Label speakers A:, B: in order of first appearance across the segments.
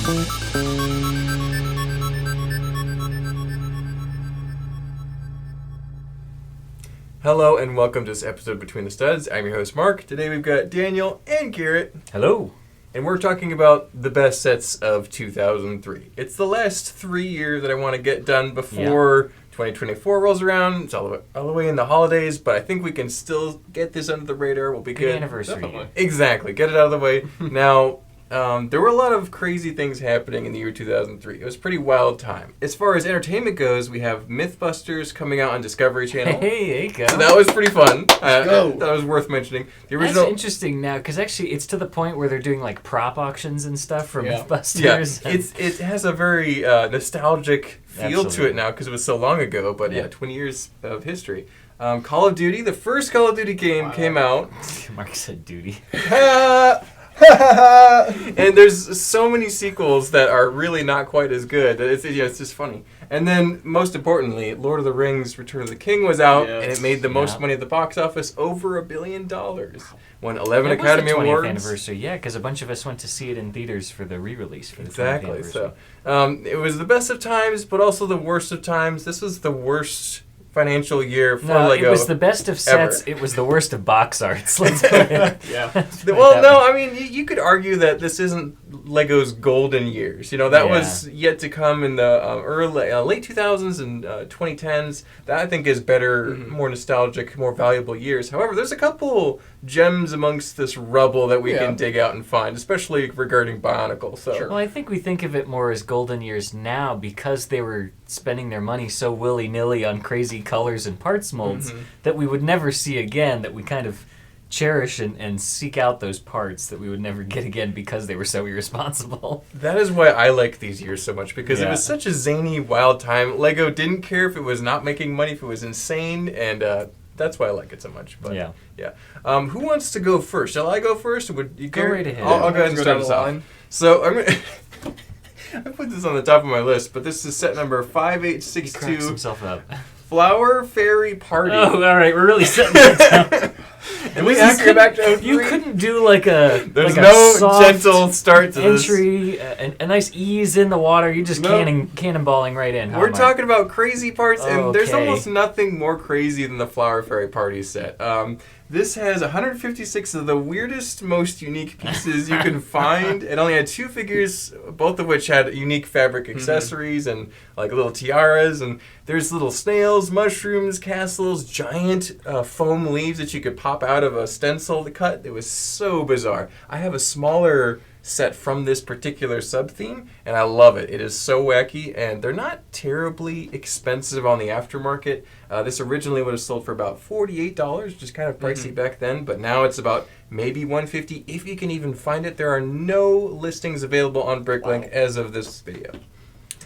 A: Hello and welcome to this episode Between the Studs. I'm your host Mark. Today we've got Daniel and Garrett.
B: Hello.
A: And we're talking about the best sets of 2003. It's the last 3 years that I want to get done before 2024 rolls around. It's all the way in the holidays, but I think we can still get this under the radar. We'll be good.
B: Anniversary.
A: Definitely. Exactly. Get it out of the way. Now, there were a lot of crazy things happening in the year 2003. It was a pretty wild time. As far as entertainment goes, we have Mythbusters coming out on Discovery Channel.
B: Hey, there you go.
A: So that was pretty fun.
C: Go.
A: That was worth mentioning. The original.
B: That's interesting now, because actually it's to the point where they're doing like prop auctions and stuff for Mythbusters.
A: Yeah, it has a very nostalgic feel to it now because it was so long ago. But 20 years of history. Call of Duty, the first Call of Duty game came out.
B: Mark said duty.
A: And there's so many sequels that are really not quite as good. It's just funny. And then, most importantly, Lord of the Rings: Return of the King was out, and it made the most money at the box office, over $1 billion. Won 11 Academy Awards.
B: It was the 20th anniversary, because a bunch of us went to see it in theaters for the re-release for the 20th anniversary.
A: So it was the best of times, but also the worst of times. This was the worst financial year for Lego.
B: It was the best of sets. It was the worst of box arts. Let's put it.
A: Well, no, I mean, you could argue that this isn't Lego's golden years. You know, that was yet to come in the late 2000s and 2010s. That I think is better, more nostalgic, more valuable years. However, there's a couple gems amongst this rubble that we can dig out and find, especially regarding Bionicle. So,
B: Well, I think we think of it more as golden years now because they were spending their money so willy-nilly on crazy colors and parts molds that we would never see again, that we kind of cherish and seek out those parts that we would never get again because they were so irresponsible.
A: That is why I like these years so much, because it was such a zany, wild time. Lego didn't care if it was not making money, if it was insane, and that's why I like it so much. But, who wants to go first? Shall I go first? Or would you
B: go right ahead.
A: I'll go ahead and start us off. So I'm going I put this on the top of my list, but this is set number 5862.
B: He cracks himself up.
A: Flower Fairy Party.
B: Oh, all right, we're really setting that down.
A: And we have to go back to 03.
B: You couldn't do like a
A: There's
B: like
A: no
B: a soft
A: gentle start to
B: entry, a nice ease in the water. You're just cannonballing right in.
A: We're talking about crazy parts, and there's almost nothing more crazy than the Flower Fairy Party set. This has 156 of the weirdest, most unique pieces you can find. It only had 2 figures, both of which had unique fabric accessories and like little tiaras. And there's little snails, mushrooms, castles, giant foam leaves that you could pop out of a stencil to cut. It was so bizarre. I have a smaller set from this particular sub-theme, and I love it. It is so wacky, and they're not terribly expensive on the aftermarket. This originally would have sold for about $48, which is kind of pricey back then, but now it's about maybe $150 if you can even find it. There are no listings available on Bricklink as of this video.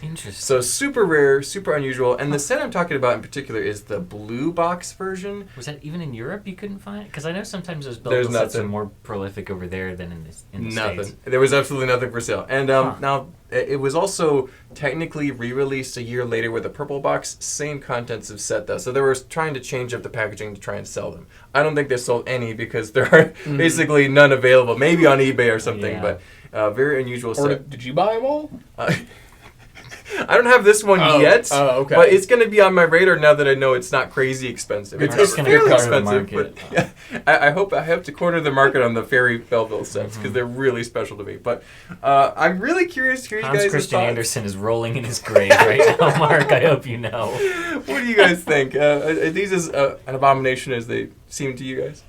B: Interesting.
A: So super rare, super unusual, and the set I'm talking about in particular is the blue box version.
B: Was that even in Europe you couldn't find it? Because I know sometimes those Belleville sets are more prolific over there than in the States.
A: There was absolutely nothing for sale. And now, it was also technically re-released a year later with a purple box, same contents of set though. So they were trying to change up the packaging to try and sell them. I don't think they sold any because there are basically none available. Maybe on eBay or something, but very unusual set.
C: Or did you buy them all?
A: I don't have this one yet,
C: okay.
A: But it's going to be on my radar now that I know it's not crazy expensive. It's fairly expensive, but I hope to corner the market on the Fairy Belleville sets because they're really special to me. But I'm really curious to hear you guys' thoughts.
B: Christian Andersen is rolling in his grave right now, Mark. I hope you know.
A: What do you guys think? Are these as an abomination as they seem to you guys?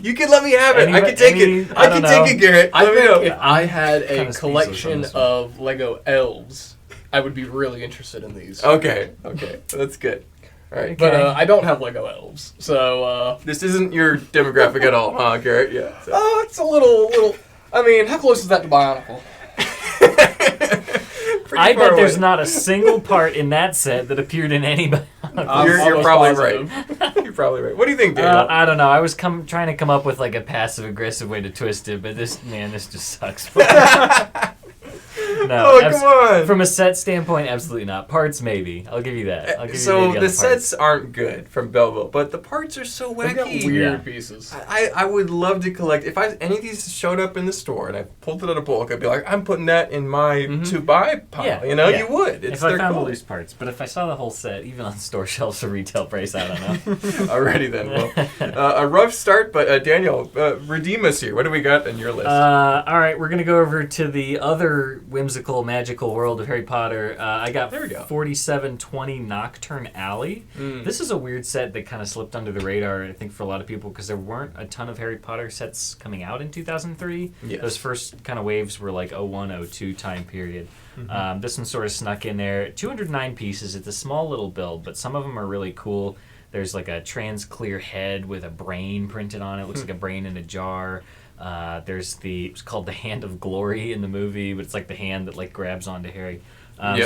A: You can let me have it. I can take it. I can take it, Garrett.
C: I think if I had a collection of Lego elves, I would be really interested in these.
A: Okay, that's good. All right,
C: but I don't have Lego elves, so
A: this isn't your demographic at all, huh, Garrett? Yeah. So.
C: It's a little. I mean, how close is that to Bionicle?
B: I bet there's not a single part in that set that appeared in any Bionicle.
A: You're probably right. You're probably right. What do you think, Daniel?
B: I don't know. I was trying to come up with like a passive-aggressive way to twist it, but this just sucks.
A: Oh, come on.
B: From a set standpoint, absolutely not. Parts, maybe. I'll give you that. I'll give you maybe on
A: the sets aren't good from Belleville, but the parts are so wacky.
C: They've got weird pieces.
A: I would love to collect. If any of these showed up in the store and I pulled it out of bulk, I'd be like, I'm putting that in my to buy pile.
B: Yeah,
A: you would.
B: If I found the loose parts, but if I saw the whole set, even on store shelves for retail price, I don't know.
A: Alrighty then. Well, a rough start, but Daniel, redeem us here. What do we got on your list?
B: All right, we're gonna go over to the other whimsical, magical world of Harry Potter. I got 4720 Nocturne Alley. This is a weird set that kind of slipped under the radar, I think, for a lot of people because there weren't a ton of Harry Potter sets coming out in 2003.
A: Yes.
B: Those first kind of waves were like 01, 02 time period. This one sort of snuck in there. 209 pieces. It's a small little build, but some of them are really cool. There's like a trans-clear head with a brain printed on it. It looks like a brain in a jar. It's called the Hand of Glory in the movie, but it's like the hand that like grabs onto Harry.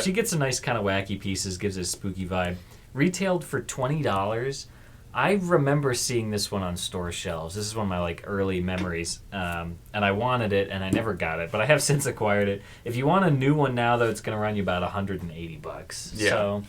B: She gets some nice kind of wacky pieces, gives it a spooky vibe. Retailed for $20. I remember seeing this one on store shelves. This is one of my like early memories, and I wanted it, and I never got it, but I have since acquired it. If you want a new one now, though, it's going to run you about $180.
A: Yeah.
B: So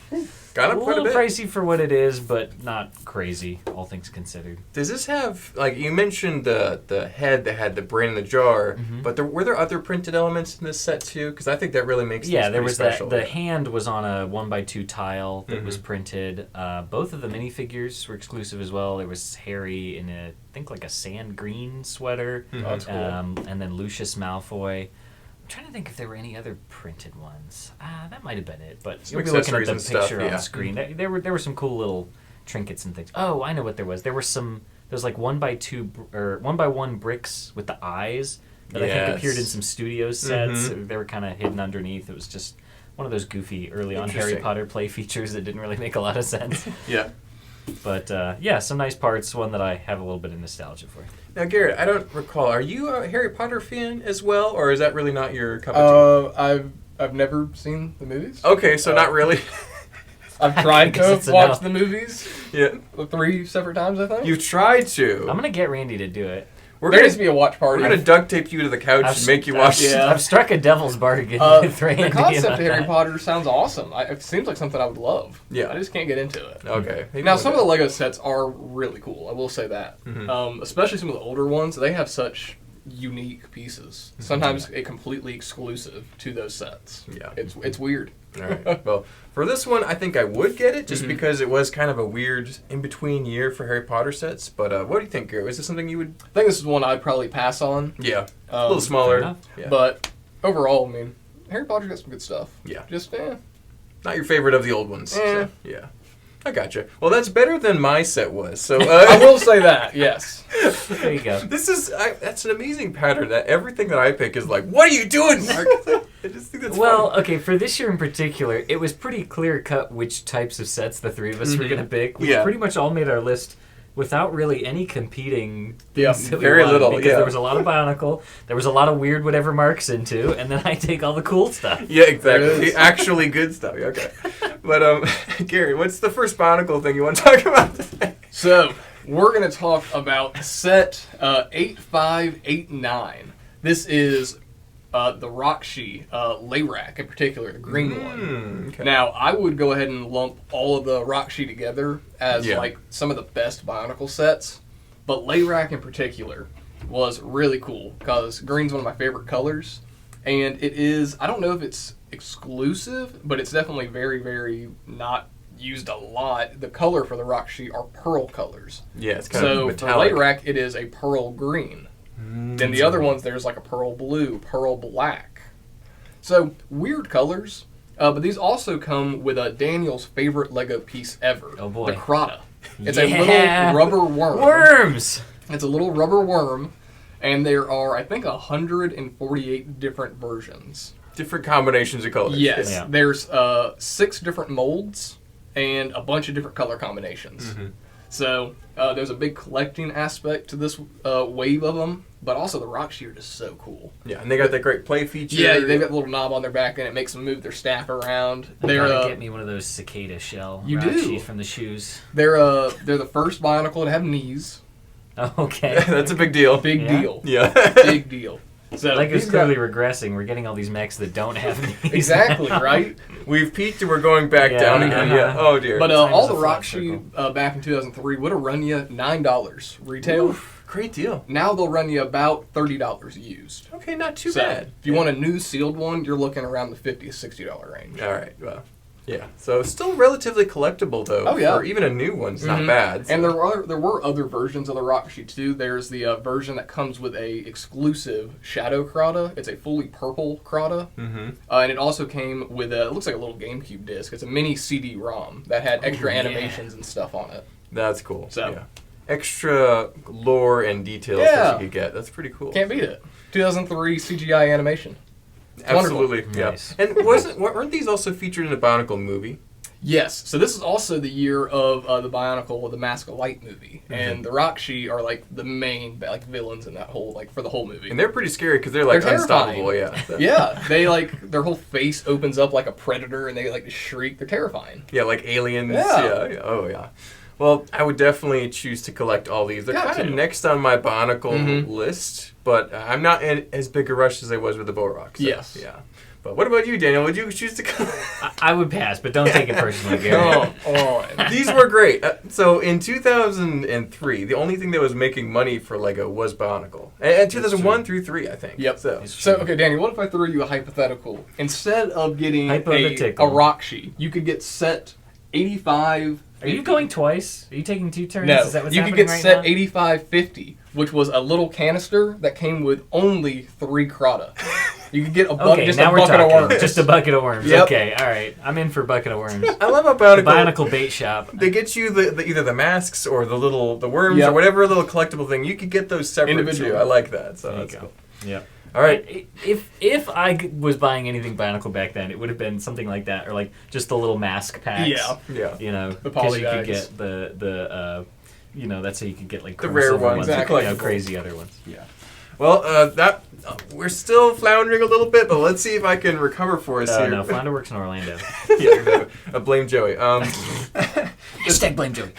A: got
B: a little pricey for what it is, but not crazy, all things considered.
A: Does this have, like, you mentioned the head that had the brain in the jar, but were there other printed elements in this set, too? Because I think that really makes this
B: there was
A: special.
B: The hand was on a 1x2 tile that was printed. Both of the minifigures were exclusive as well. There was Harry in I think like a sand green sweater.
C: That's cool.
B: And then Lucius Malfoy. I'm trying to think if there were any other printed ones. That might have been it, but you'll be looking at the picture on the screen. There were some cool little trinkets and things. Oh, I know what there was. There was like 1x2 or 1x1 bricks with the eyes that I think appeared in some studio sets. They were kind of hidden underneath. It was just one of those goofy early on Harry Potter play features that didn't really make a lot of sense.
A: Yeah.
B: But some nice parts. One that I have a little bit of nostalgia for.
A: Now, Garrett, I don't recall. Are you a Harry Potter fan as well, or is that really not your cup of
C: tea? I've never seen the movies.
A: Okay, so not really.
C: I've tried to watch the movies.
A: Yeah,
C: 3 separate times, I think.
A: You've tried to.
B: I'm gonna get Randy to do it.
C: There needs to be a watch party.
A: We're going to duct tape you to the couch and make you watch it.
B: I've struck a devil's bargain with Randy.
C: The concept of Harry Potter sounds awesome. It seems like something I would love.
A: Yeah.
C: I just can't get into it.
A: Okay.
C: Now, some of the Lego sets are really cool. I will say that. Especially some of the older ones. They have such unique pieces. Sometimes completely exclusive to those sets.
A: Yeah.
C: It's weird.
A: All right. Well, for this one, I think I would get it just because it was kind of a weird in-between year for Harry Potter sets. But what do you think, Garrett? Is this something you would...
C: I think this is one I'd probably pass on.
A: Yeah. A little smaller.
C: Yeah. But overall, I mean, Harry Potter's got some good stuff.
A: Yeah.
C: Just,
A: not your favorite of the old ones.
C: So,
A: yeah. I gotcha. Well, that's better than my set was. So
C: I will say that, yes.
B: There you go.
A: That's an amazing pattern. That everything that I pick is like, what are you doing, Mark? I just think that's funny.
B: Okay, for this year in particular, it was pretty clear cut which types of sets the three of us were going to pick. We pretty much all made our list without really any competing things that we
A: very
B: wanted,
A: little,
B: because there was a lot of Bionicle, there was a lot of weird whatever Mark's into, and then I take all the cool stuff.
A: Yeah, exactly. The actually good stuff. Okay. But, Gary, what's the first Bionicle thing you want to talk about today?
C: So, we're going to talk about set 8589. This is the Rahkshi Rahkshi in particular, the green one.
A: Okay.
C: Now, I would go ahead and lump all of the Rahkshi together as like some of the best Bionicle sets, but Rahkshi in particular was really cool because green's one of my favorite colors, and it is, I don't know if it's exclusive, but it's definitely very, very not used a lot. The color for the Rahkshi are pearl colors.
A: Yeah, it's kind of metallic.
C: So for Rahkshi, it is a pearl green. Then the other ones, there's like a pearl blue, pearl black. So, weird colors. But these also come with Daniel's favorite Lego piece ever.
B: Oh boy.
C: The Krata. It's a little rubber worm.
B: Worms!
C: It's a little rubber worm. And there are, I think, 148 different versions.
A: Different combinations of colors.
C: Yes. Yeah. There's 6 different molds and a bunch of different color combinations. So, there's a big collecting aspect to this wave of them, but also the Rahkshi are just so cool.
A: Yeah, and they got that great play feature.
C: Yeah, they've got a little knob on their back, and it makes them move their staff around.
B: They're get me one of those cicada shell Rahkshi from the shoes.
C: They're the first Bionicle to have knees.
B: Okay.
A: That's a big deal.
C: Big deal.
A: Yeah.
C: Big deal. So
B: Lego's clearly regressing. We're getting all these mechs that don't have these.
C: Exactly, right?
A: We've peaked and we're going back down again. Yeah. Oh dear.
C: But
B: Time
C: all
B: is
C: the
B: a flat
C: Rahkshi back in 2003 would have run you $9 retail.
A: Oof, great deal.
C: Now they'll run you about $30 used.
A: Okay, not too
C: So
A: bad.
C: if you want a new sealed one, you're looking around the $50 to $60 range.
A: All right. Well, yeah. So still relatively collectible though.
C: Oh, yeah.
A: For even a new one's not
C: Mhm.
A: bad. So.
C: And there were other versions of the Rahkshi too. There's the version that comes with a exclusive Shadow Krata. It's a fully purple Krata.
A: Mm-hmm.
C: And it also came with it looks like a little GameCube disc. It's a mini CD-ROM that had extra
B: yeah.
C: animations and stuff on it.
A: That's cool.
C: So.
A: Yeah. Extra lore and details
C: Yeah.
A: that you could get. That's pretty cool.
C: Can't beat it. 2003 CGI animation.
A: Absolutely. Yeah.
B: Nice.
A: And weren't these also featured in a Bionicle movie?
C: Yes, so this is also the year of the Bionicle, the Mask of Light movie, and the Rahkshi are like the main villains in that whole for the whole movie.
A: And they're pretty scary because they're like
C: They're
A: unstoppable.
C: terrifying.
A: Yeah. So-
C: Yeah, they their whole face opens up like a predator, and they just shriek. They're terrifying.
A: Yeah, like aliens.
C: Yeah.
A: Yeah. Oh yeah. Well, I would definitely choose to collect all these. They're
C: Got
A: kind of
C: to.
A: next on my Bionicle
C: Mhm.
A: list, but I'm not in as big a rush as I was with the Borok. So,
C: Yes.
A: Yeah. But what about you, Daniel? Would you choose to collect?
B: I would pass, but don't take it personally, Garrett.
C: Come on.
A: These were great. So in 2003, the only thing that was making money for Lego was Bionicle. And 2001 through 3, I think.
C: Yep.
A: So
C: So, okay, Daniel, what if I threw you a hypothetical? Instead of getting a
B: Hypothetical.
C: Rahkshi, you could get set 85.
B: Are you going twice? Are you taking 2 turns?
C: No,
B: Is that what's
C: you could
B: happening
C: get
B: right
C: set
B: now?
C: 8550, which was a little canister that came with only 3 Krata. You could get a bucket,
B: Okay,
C: just
B: now
C: a
B: we're
C: bucket
B: talking.
C: of worms.
B: Just a bucket of worms.
C: Yep.
B: Okay, all right. I'm in for a bucket of worms.
A: I love how
B: The
A: Bionicle.
B: Bionicle bait shop.
A: They get you the either the masks or the worms
C: Yep.
A: or whatever little collectible thing. You could get those separate
C: Individually.
A: too. I like that. So
B: There you
A: that's
B: go.
A: cool.
B: Yep.
A: All right.
B: If I was buying anything Bionicle back then, it would have been something like that, or like just the little mask packs.
C: Yeah.
A: Yeah.
B: You know,
C: The
B: because
C: poly
B: you could
C: bags.
B: get the you know, that's how you could get like
A: The
B: chrome
A: rare
B: silver
A: ones,
B: ones,
C: the
B: you know,
A: collectible.
B: crazy other ones.
A: Yeah. Well, we're still floundering a little bit, but let's see if I can recover for us here.
B: No, Flounder works in Orlando.
A: Yeah, blame Joey.
B: Hashtag blame Joey.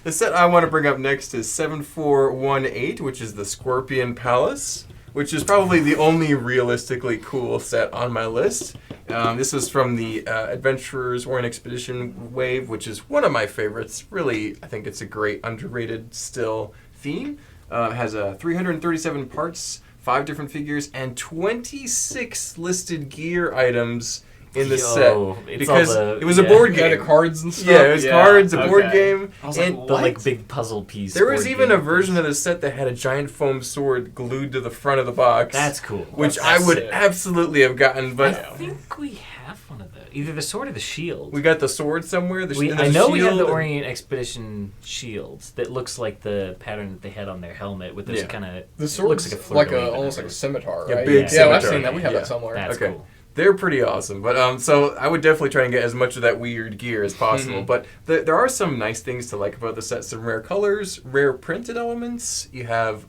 A: The set I want to bring up next is 7418, which is the Scorpion Palace, which is probably the only realistically cool set on my list. This is from the Adventurers Orient Expedition wave, which is one of my favorites. Really, I think it's a great underrated still theme. It has 337 parts, 5 different figures, and 26 listed gear items in the set.
B: It's
A: Because
B: all the,
A: it was a board
C: Yeah,
A: game.
C: the cards and stuff.
A: Yeah, it was cards, a board
C: okay.
A: game.
B: I was
A: and
B: like, the like big puzzle piece.
A: there was
B: board
A: even
B: game.
A: a version of the set that had a giant foam sword glued to the front of the box.
B: That's cool.
A: which
C: That's
A: I would
C: sick.
A: absolutely have gotten,
B: I
A: but
B: think we have one of those. Either the sword or the shield.
A: we got the sword somewhere.
B: I know we have the
A: shield.
B: Orient Expedition shields that looks like the pattern that they had on their helmet with this
A: Yeah.
B: kind of.
C: The sword's
B: looks like a fleur de lis
C: almost like
B: and
C: a scimitar,
A: Yeah,
C: right?
A: big
C: yeah, I've
A: scimitar.
C: seen that. We have
A: Yeah.
C: that somewhere.
B: That's
A: Okay.
B: cool.
A: They're pretty awesome, but so I would definitely try and get as much of that weird gear as possible.
C: Mhm.
A: But there are some nice things to like about the set. Some rare colors, rare printed elements. You have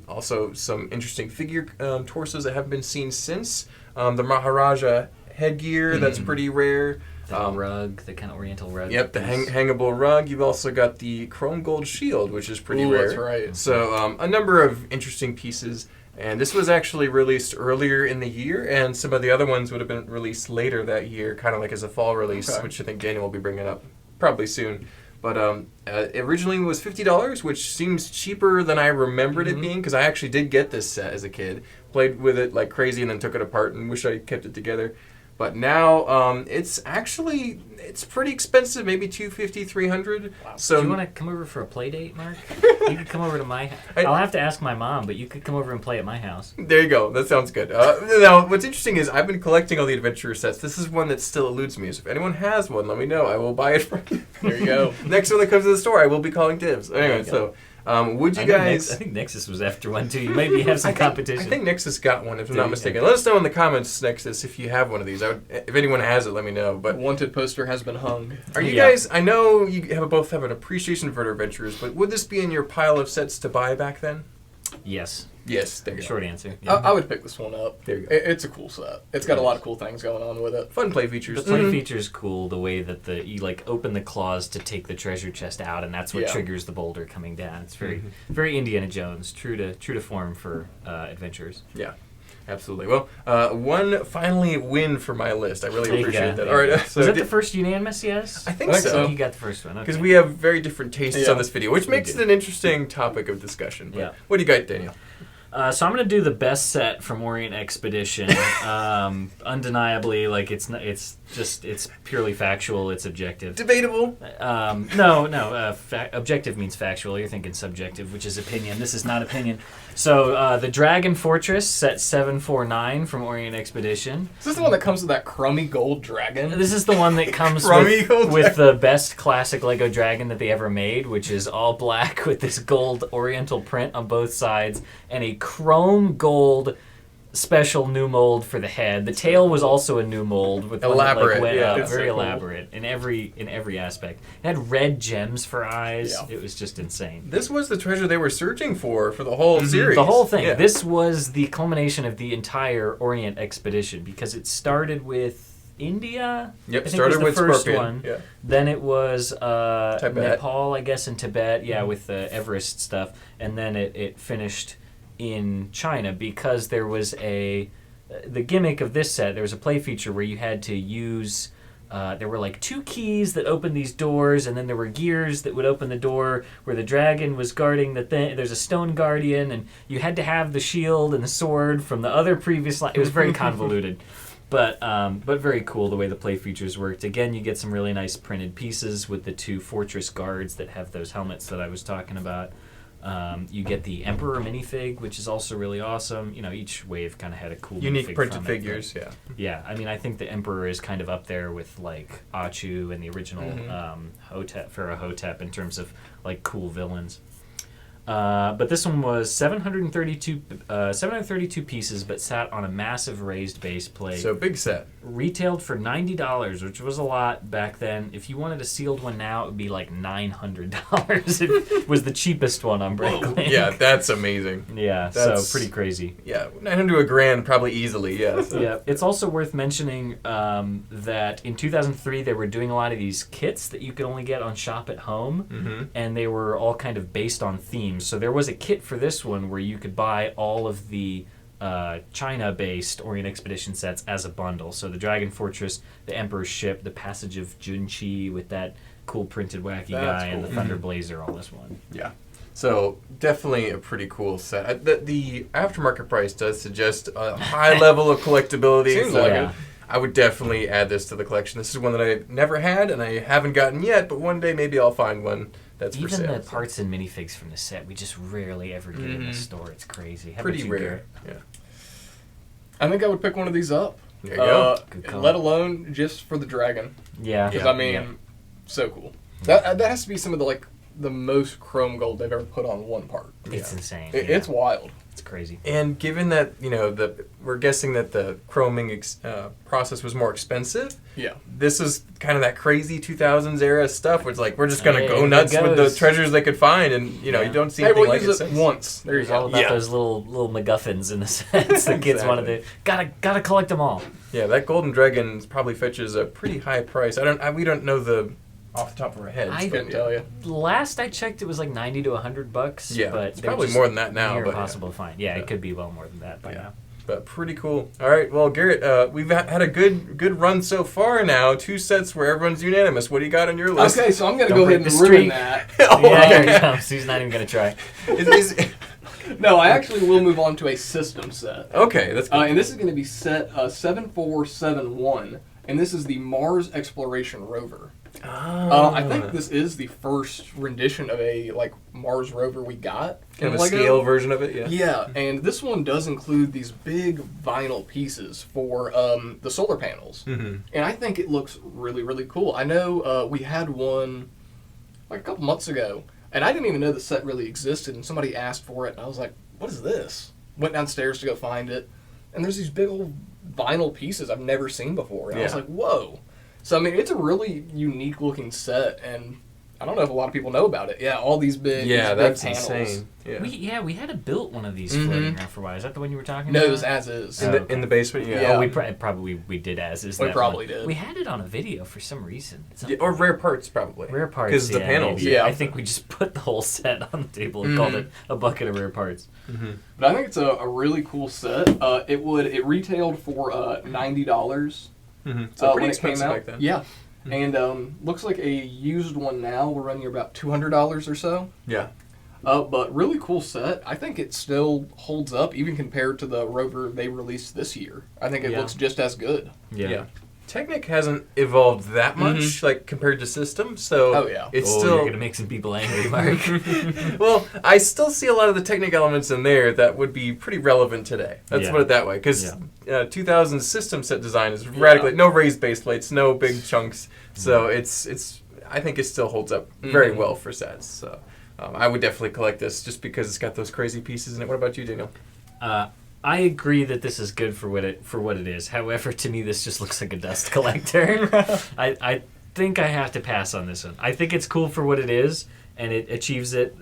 A: also some interesting figure torsos that haven't been seen since. The Maharaja headgear, that's pretty rare.
B: The rug, the kind of oriental rug.
A: Yep, the hangable rug. You've also got the chrome gold shield, which is pretty
C: Ooh,
A: rare.
C: that's right.
A: So a number of interesting pieces. And this was actually released earlier in the year, and some of the other ones would have been released later that year, kind of like as a fall release,
C: Okay.
A: which I think Daniel will be bringing up probably soon. But originally it was $50, which seems cheaper than I remembered it being, because I actually did get this set as a kid, played with it like crazy, and then took it apart and wish I kept it together. But now it's pretty expensive, maybe $250, $300.
B: Wow.
A: So
B: Do you want to come over for a play date, Mark? You could come over to my. I'll have to ask my mom, but you could come over and play at my house.
A: there you go. That sounds good. Now, what's interesting is I've been collecting all the adventure sets. This is one that still eludes me. So if anyone has one, let me know. I will buy it from you.
C: There you go.
A: Next one that comes to the store, I will be calling dibs. Anyway,
B: you go.
A: so would you
B: I know
A: guys...
B: I think Nexus was after one too. You maybe have some competition.
A: I think Nexus got one, if I'm
B: Did
A: not
B: he?
A: mistaken.
B: Okay.
A: Let us know in the comments, Nexus, if you have one of these. If anyone has it, let me know. But
C: Wanted poster has been hung.
A: are you
B: Yeah.
A: guys... I know you both have an appreciation for adventurers, but would this be in your pile of sets to buy back then?
B: Yes.
A: Yes, there you go.
B: Short answer. Yeah.
C: I would pick this one up.
A: There you go.
C: It's a cool set. It's got a lot of cool things going on with it.
A: Fun play features.
B: The play feature is cool. The way that you like open the claws to take the treasure chest out, and that's what
C: Yeah.
B: triggers the boulder coming down. It's very, very Indiana Jones, true to form for adventurers.
A: Yeah. Absolutely. Well, one finally win for my list. I really appreciate that. All right.
B: So was that the first unanimous? Yes.
A: I think so.
B: You got the first one.
A: Because we have very different tastes on this video, which makes it an interesting topic of discussion. But what do you got, Daniel?
B: So I'm gonna do the best set from Orient Expedition. Undeniably, like it's purely factual. It's objective.
A: Debatable.
B: No. Objective means factual. You're thinking subjective, which is opinion. This is not opinion. So the Dragon Fortress set 749 from Orient Expedition.
C: Is this the one that comes with that crummy gold dragon?
B: This is the one that comes with the best classic Lego dragon that they ever made, which is all black with this gold oriental print on both sides and a chrome gold special new mold for the head. The tail was also a new mold with
A: elaborate,
B: one that, very so elaborate in every aspect. It had red gems for eyes. Yeah. It was just insane.
A: This was the treasure they were searching for the whole series.
B: The whole thing. Yeah. This was the culmination of the entire Orient Expedition because it started with India.
A: Yep,
B: I think
A: started
B: was the
A: with
B: first
A: Scorpion.
B: one.
A: Yeah.
B: Then it was Nepal, I guess, and Tibet. Yeah, with the Everest stuff, and then it finished in China because there was the gimmick of this set. There was a play feature where you had to use. There were like 2 keys that opened these doors, and then there were gears that would open the door where the dragon was guarding the thing. There's a stone guardian, and you had to have the shield and the sword from the other previous line. It was very convoluted. But very cool the way the play features worked. Again, you get some really nice printed pieces with the 2 fortress guards that have those helmets that I was talking about. You get the Emperor minifig, which is also really awesome. You know, each wave kind of had a cool
A: unique printed figures.
B: Yeah. I mean, I think the Emperor is kind of up there with like Achu and the original Pharaoh Hotep in terms of like cool villains. But this one was 732 pieces, but sat on a massive raised base plate.
A: So big set.
B: Retailed for $90, which was a lot back then. If you wanted a sealed one now, it would be like $900. It was the cheapest one on Breaklink.
A: Yeah, that's amazing.
B: Yeah, so pretty crazy.
A: Yeah, $900 to $1,000 probably easily. Yeah. So.
B: Yeah, it's also worth mentioning that in 2003 they were doing a lot of these kits that you could only get on Shop at Home, and they were all kind of based on themes. So there was a kit for this one where you could buy all of the China-based Orient Expedition sets as a bundle. So the Dragon Fortress, the Emperor's Ship, the Passage of Junchi with that cool printed wacky guy, and the Thunder Blazer all as one.
A: Yeah. So definitely a pretty cool set. The aftermarket price does suggest a high level of collectability.
C: Seems like it.
A: I would definitely add this to the collection. This is one that I've never had and I haven't gotten yet, but one day maybe I'll find one that's for sale.
B: Even the parts and minifigs from the set, we just rarely ever get in the store. It's crazy. How
A: pretty
B: about you,
A: rare.
B: Garrett?
A: Yeah.
C: I think I would pick one of these up.
A: There you go.
C: Let alone just for the dragon.
B: Yeah.
C: Because I mean, so cool. That has to be some of the most chrome gold they've ever put on one part.
B: It's insane.
C: It's wild.
B: It's crazy.
A: And given that, we're guessing that the chroming process was more expensive.
C: Yeah.
A: This is kind of that crazy 2000s era stuff where it's like, we're just going to go nuts with the treasures they could find. And, you don't see anything like it.
C: Use it once.
B: There's all about those little MacGuffins in the sets the kids wanted to. Gotta collect them all.
A: Yeah, that golden dragon probably fetches a pretty high price. We don't know the off the top of our heads.
C: I couldn't tell you.
B: Last I checked, it was like $90 to $100.
A: Yeah,
B: but
A: it's probably more than that now.
B: Near impossible to find. Yeah, it could be well more than that by now.
A: But pretty cool. All right, well, Garrett, we've had a good run so far now. 2 sets where everyone's unanimous. What do you got on your list?
C: Okay, so I'm going to go ahead and ruin that.
B: Here he comes. He's not even going to try.
C: No, I actually will move on to a system set.
A: Okay, that's good.
C: And this is going to be set 7471, and this is the Mars Exploration Rover. I think this is the first rendition of a Mars rover we got.
A: Kind of a scale version of it, yeah.
C: Yeah, and this one does include these big vinyl pieces for the solar panels. And I think it looks really, really cool. I know we had one a couple months ago, and I didn't even know the set really existed, and somebody asked for it, and I was like, what is this? Went downstairs to go find it, and there's these big old vinyl pieces I've never seen before. And I was like, whoa. So, I mean, it's a really unique looking set, and I don't know if a lot of people know about it. Yeah, all these big,
A: that's
C: big panels.
A: insane. Yeah.
B: We had built one of these floating around for a while. Is that the one you were talking about?
C: No, it was as is.
A: In the basement. Yeah.
C: Yeah.
B: Oh, we did as is.
C: We
B: that
C: probably
B: one.
C: did.
B: We had it on a video for some reason.
A: Or rare parts, probably.
B: Rare parts.
A: Because the panels.
B: Maybe. Yeah. I think we just put the whole set on the table and called it a bucket of rare parts.
C: But I think it's a really cool set. It retailed for $90.
A: So pretty
C: when it
A: expensive
C: came out.
A: back then.
C: Yeah. And looks like a used one now. We're running about $200 or so.
A: Yeah.
C: But really cool set. I think it still holds up, even compared to the Rover they released this year. I think it looks just as good.
A: Yeah. Technic hasn't evolved that much, like compared to System. So it's still.
B: You're gonna make some people angry, Mark.
A: Well, I still see a lot of the Technic elements in there that would be pretty relevant today. Let's put it that way, because 2000's System set design is radically no raised base plates, no big chunks. So it's I think it still holds up very well for sets. So I would definitely collect this just because it's got those crazy pieces in it. What about you, Daniel?
B: I agree that this is good for what it is. However, to me, this just looks like a dust collector. I think I have to pass on this one. I think it's cool for what it is, and it achieves it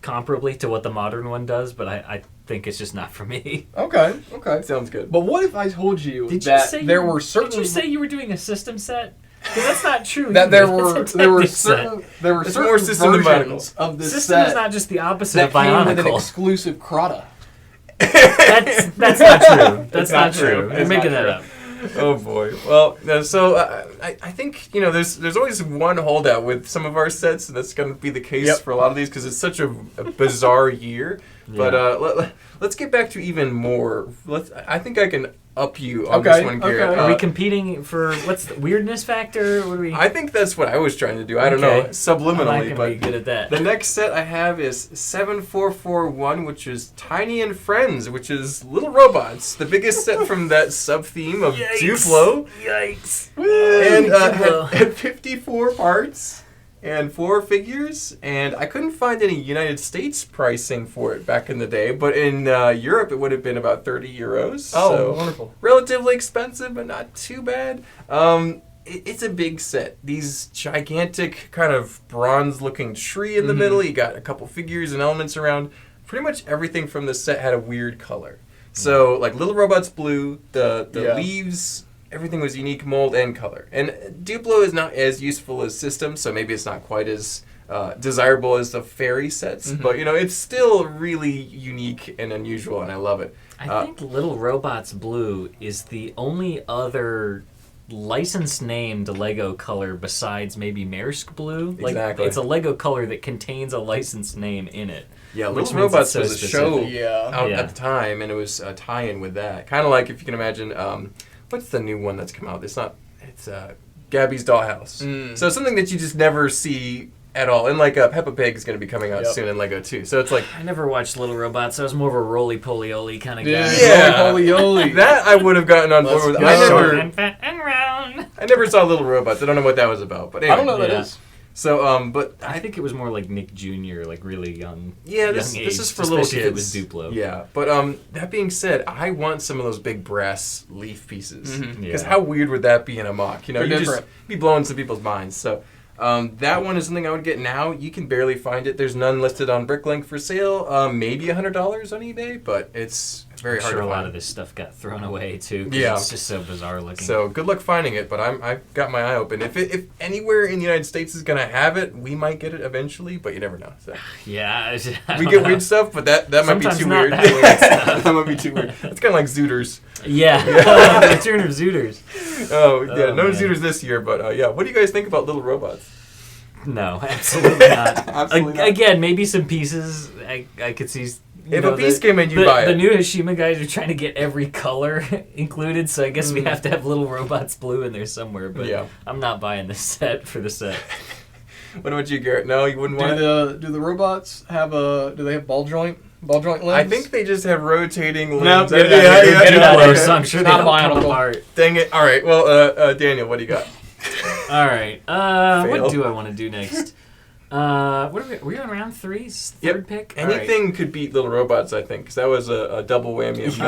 B: comparably to what the modern one does, but I think it's just not for me.
C: Okay.
A: Sounds good.
C: But what if I told you
B: Did
C: there were certain...
B: Did you say you were doing a system set? Because that's not true.
C: That there
B: That's
C: were
B: a
C: certain
A: It's more
C: certain
A: System than
C: versions of this
B: System
C: set
B: is not just the opposite of
C: that came with an
B: Bionicle.
C: exclusive Crota.
B: That's not true. That's not true. You're making that up.
A: Oh boy. Well, so I think there's always one holdout with some of our sets, and that's going to be the case for a lot of these because it's such a bizarre year. But let's get back to even more. I think I can up you on this one, Garrett.
B: Are we competing for what's the weirdness factor? What are we?
A: I think that's what I was trying to do. I don't know, subliminally,
B: I'm not
A: but
B: be good at that.
A: The next set I have is 7441, which is Tiny and Friends, which is little robots. The biggest set from that sub theme of Duplo.
B: Yikes!
A: And had 54 parts and 4 figures, and I couldn't find any United States pricing for it back in the day, but in Europe it would have been about 30 euros.
C: Oh,
A: so
C: wonderful.
A: Relatively expensive, but not too bad. It's a big set. These gigantic kind of bronze-looking tree in the middle. You got a couple figures and elements around. Pretty much everything from the set had a weird color. So, like, Little Robot's blue, the leaves... Everything was unique mold and color. And Duplo is not as useful as System, so maybe it's not quite as desirable as the Fairy sets. But, it's still really unique and unusual, and I love it.
B: I think Little Robots Blue is the only other licensed named Lego color besides maybe Maersk Blue.
A: Exactly.
B: It's a Lego color that contains a licensed name in it.
A: Yeah, Little Robots was a show
C: out
A: at the time, and it was a tie-in with that. Kind of like, if you can imagine... what's the new one that's come out? It's Gabby's Dollhouse. So something that you just never see at all. And like Peppa Pig is going to be coming out soon in Lego too. So it's like...
B: I never watched Little Robots. I was more of a roly-poly-oly kind of guy.
A: Yeah.
C: Roly-poly-oly.
A: That I would have gotten on board with.
B: Short and fat and round.
A: I never saw Little Robots. I don't know what that was about. But anyway.
C: I don't know what that is.
A: So, but
B: I think it was more like Nick Jr., like really young.
A: Yeah, this is for little kids.
B: If it was Duplo.
A: Yeah, but that being said, I want some of those big brass leaf pieces because how weird would that be in a mock? You just be blowing some people's minds. So. That one is something I would get now. You can barely find it. There's none listed on Bricklink for sale. Maybe $100 on eBay, but it's very hard to find.
B: A lot of this stuff got thrown away too. It's just so bizarre looking.
A: So good luck finding it. But I've got my eye open. If anywhere in the United States is gonna have it, we might get it eventually. But you never know. So.
B: Yeah,
A: we get weird stuff, but that might be too weird. That might be too weird. It's kind of like Zooters.
B: Yeah, the return of Zooters.
A: No Zooters this year, but what do you guys think about Little Robots?
B: No, absolutely not.
A: Absolutely not.
B: Again, maybe some pieces I could see.
A: If a piece came in, you'd buy it.
B: The new Hashima guys are trying to get every color included, so I guess we have to have Little Robots Blue in there somewhere. But I'm not buying this set for the set.
A: What about you, Garrett? No, you wouldn't want it?
C: Do the robots have do they have ball joint limbs?
A: I think they just have rotating limbs.
C: No,
B: get it out of there, so I'm sure they don't come
C: Bionicle.
B: apart.
A: Dang it. All right, well, Daniel, what do you got?
B: All right. What do I want to do next? What are we on round 3? Third pick?
A: Anything could beat Little Robots, I think, because that was a double whammy of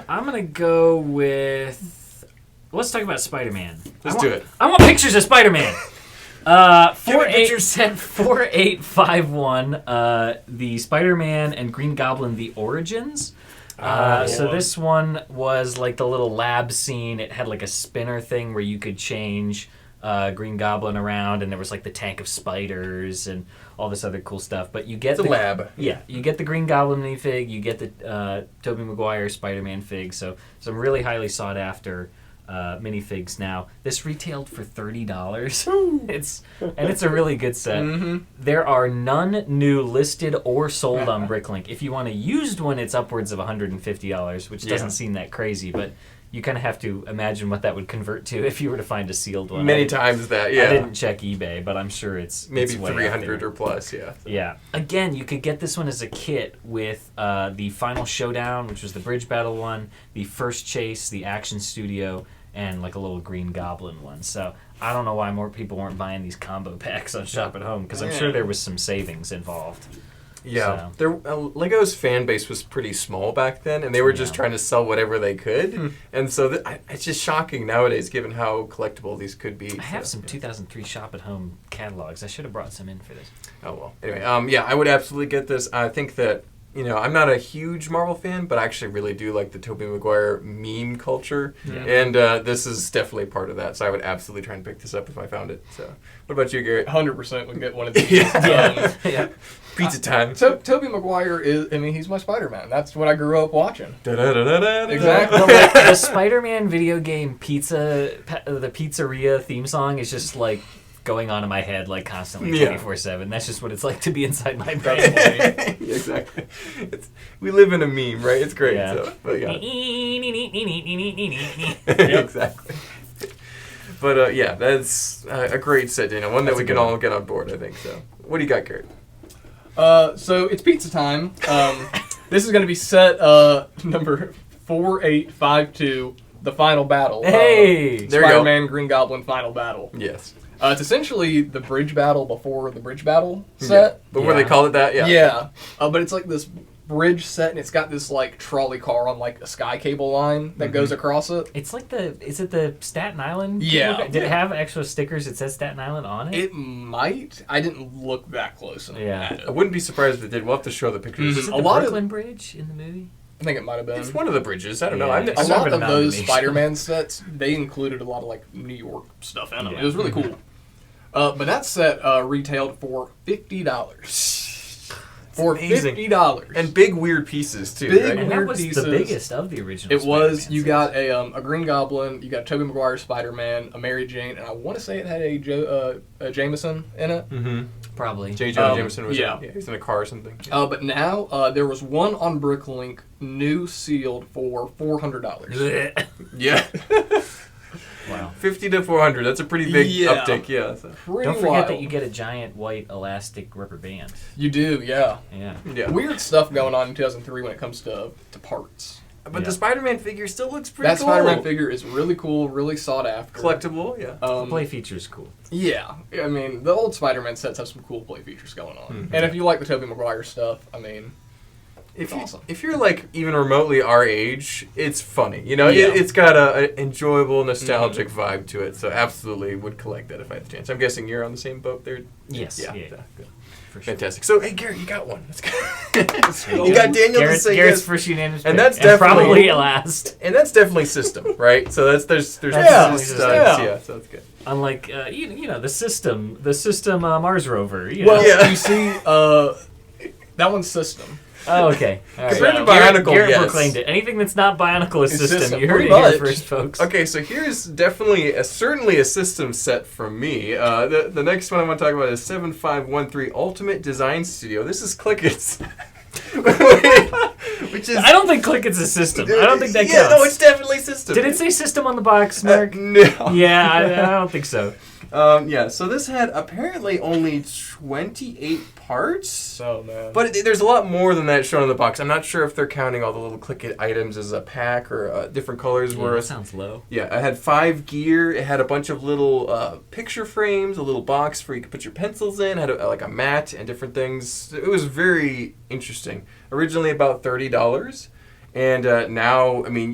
B: I'm going to go with... Let's talk about Spider-Man.
A: Let's do it.
B: I want pictures of Spider-Man. 4851, the Spider-Man and Green Goblin, The Origins. So this one was like the little lab scene. It had like a spinner thing where you could change Green Goblin around, and there was like the tank of spiders and all this other cool stuff. But you get
A: the lab.
B: Yeah, you get the Green Goblin minifig, you get the Tobey Maguire Spider-Man fig. So some really highly sought after minifigs now. This retailed for $30. It's a really good set. Mm-hmm. There are none new listed or sold on Bricklink. If you want a used one, it's upwards of $150, which doesn't seem that crazy, but you kind of have to imagine what that would convert to if you were to find a sealed one.
A: Many times that, yeah.
B: I didn't check eBay, but I'm sure it's
A: maybe
B: way
A: 300 or plus, yeah.
B: Yeah. Again, you could get this one as a kit with the Final Showdown, which was the Bridge Battle one, the First Chase, the Action Studio, and like a little Green Goblin one. So I don't know why more people weren't buying these combo packs on Shop at Home, because I'm sure there was some savings involved.
A: Yeah, Lego's fan base was pretty small back then, and they were just trying to sell whatever they could. And so it's just shocking nowadays, given how collectible these could be.
B: I have some 2003 Shop at Home catalogs. I should have brought some in for this.
A: Oh, well. Anyway, I would absolutely get this. I think that, I'm not a huge Marvel fan, but I actually really do like the Tobey Maguire meme culture. Yeah. And this is definitely part of that, so I would absolutely try and pick this up if I found it. So, what about you, Garrett?
C: 100% would get one of these.
A: Yeah. Pizza time.
C: Tobey Maguire he's my Spider-Man. That's what I grew up watching.
A: Exactly.
B: Well, like, the Spider-Man video game the pizzeria theme song is just like going on in my head like constantly 24/7. That's just what it's like to be inside my brain.
A: Exactly. We live in a meme, right? It's great.
B: Yeah.
A: So, but exactly. But that's a great set, Dana. One that we can all get on board, I think. So, what do you got, Garrett?
C: So it's pizza time. This is going to be set number 4852, the final battle.
B: Hey,
C: Spider-Man Green Goblin final battle.
A: Yes.
C: It's essentially the bridge battle before the bridge battle set.
A: Before they called it that,
C: Yeah. But it's like this bridge set, and it's got this like trolley car on like a sky cable line that goes across it.
B: It's like is it the Staten Island?
C: Yeah.
B: Did it have extra stickers that says Staten Island on it?
C: It might. I didn't look that close at it.
A: I wouldn't be surprised if it did. We'll have to show the pictures.
B: Is it the Brooklyn Bridge in the movie?
C: I think it might have been.
A: It's one of the bridges. I don't know.
C: A lot of those Spider-Man sets, they included a lot of like New York stuff in them. It was really cool. But that set retailed for $50. For $50.
A: And big weird pieces, too.
B: Big and weird pieces. The biggest of the original
C: Spider-Man you got a Green Goblin, you got Tobey Maguire Spider-Man, a Mary Jane, and I want to say it had a Jameson in it.
A: Mm-hmm.
B: Probably.
A: J. Jonah Jameson was he was in a car or something.
C: But now there was one on Bricklink, new sealed for $400.
A: Yeah. Wow. 50 to 400. That's a pretty big uptick, yeah. So.
B: Don't forget that you get a giant white elastic rubber band.
C: You do, yeah.
B: Yeah.
C: Weird stuff going on in 2003 when it comes to parts.
A: But the Spider-Man figure still looks pretty cool.
C: That Spider-Man figure is really cool, really sought after.
A: Collectible, yeah.
B: The play feature is cool.
C: Yeah. I mean, the old Spider-Man sets have some cool play features going on. Mm-hmm. And if you like the Tobey Maguire stuff, I mean... awesome.
A: If you're like even remotely our age, it's funny. It's got an enjoyable, nostalgic vibe to it. So absolutely would collect that if I had the chance. I'm guessing you're on the same boat there.
B: Yes. Yeah.
A: Good. For sure. Fantastic. So hey, Garrett, you got one. Let's go. You got Daniel to say
B: Garrett's
A: yes.
B: first unanimous
A: and that's definitely
B: probably last.
A: And that's definitely system, right? So there's so that's good.
B: Unlike the system Mars rover.
C: You see, that one's system.
B: Oh, okay. All right.
A: Compared to Bionicle,
B: Garrett
A: yes.
B: proclaimed it. Anything that's not Bionicle is system. You heard it here first, folks.
A: Okay, so here's definitely certainly a system set from me. The next one I want to talk about is 7513 Ultimate Design Studio. This is Clickits. Which is,
B: I don't think Clickits is system. I don't think that counts.
A: Yeah, no, it's definitely system.
B: Did it say system on the box, Mark?
A: No.
B: Yeah, I don't think so.
A: So this had apparently only 28 parts.
C: Oh, man.
A: But there's a lot more than that shown in the box. I'm not sure if they're counting all the little Clickit items as a pack or different colors.
B: Yeah, that sounds low.
A: Yeah, it had 5 gear. It had a bunch of little picture frames, a little box where you could put your pencils in. It had like a mat and different things. It was very interesting. Originally about $30. And now, I mean,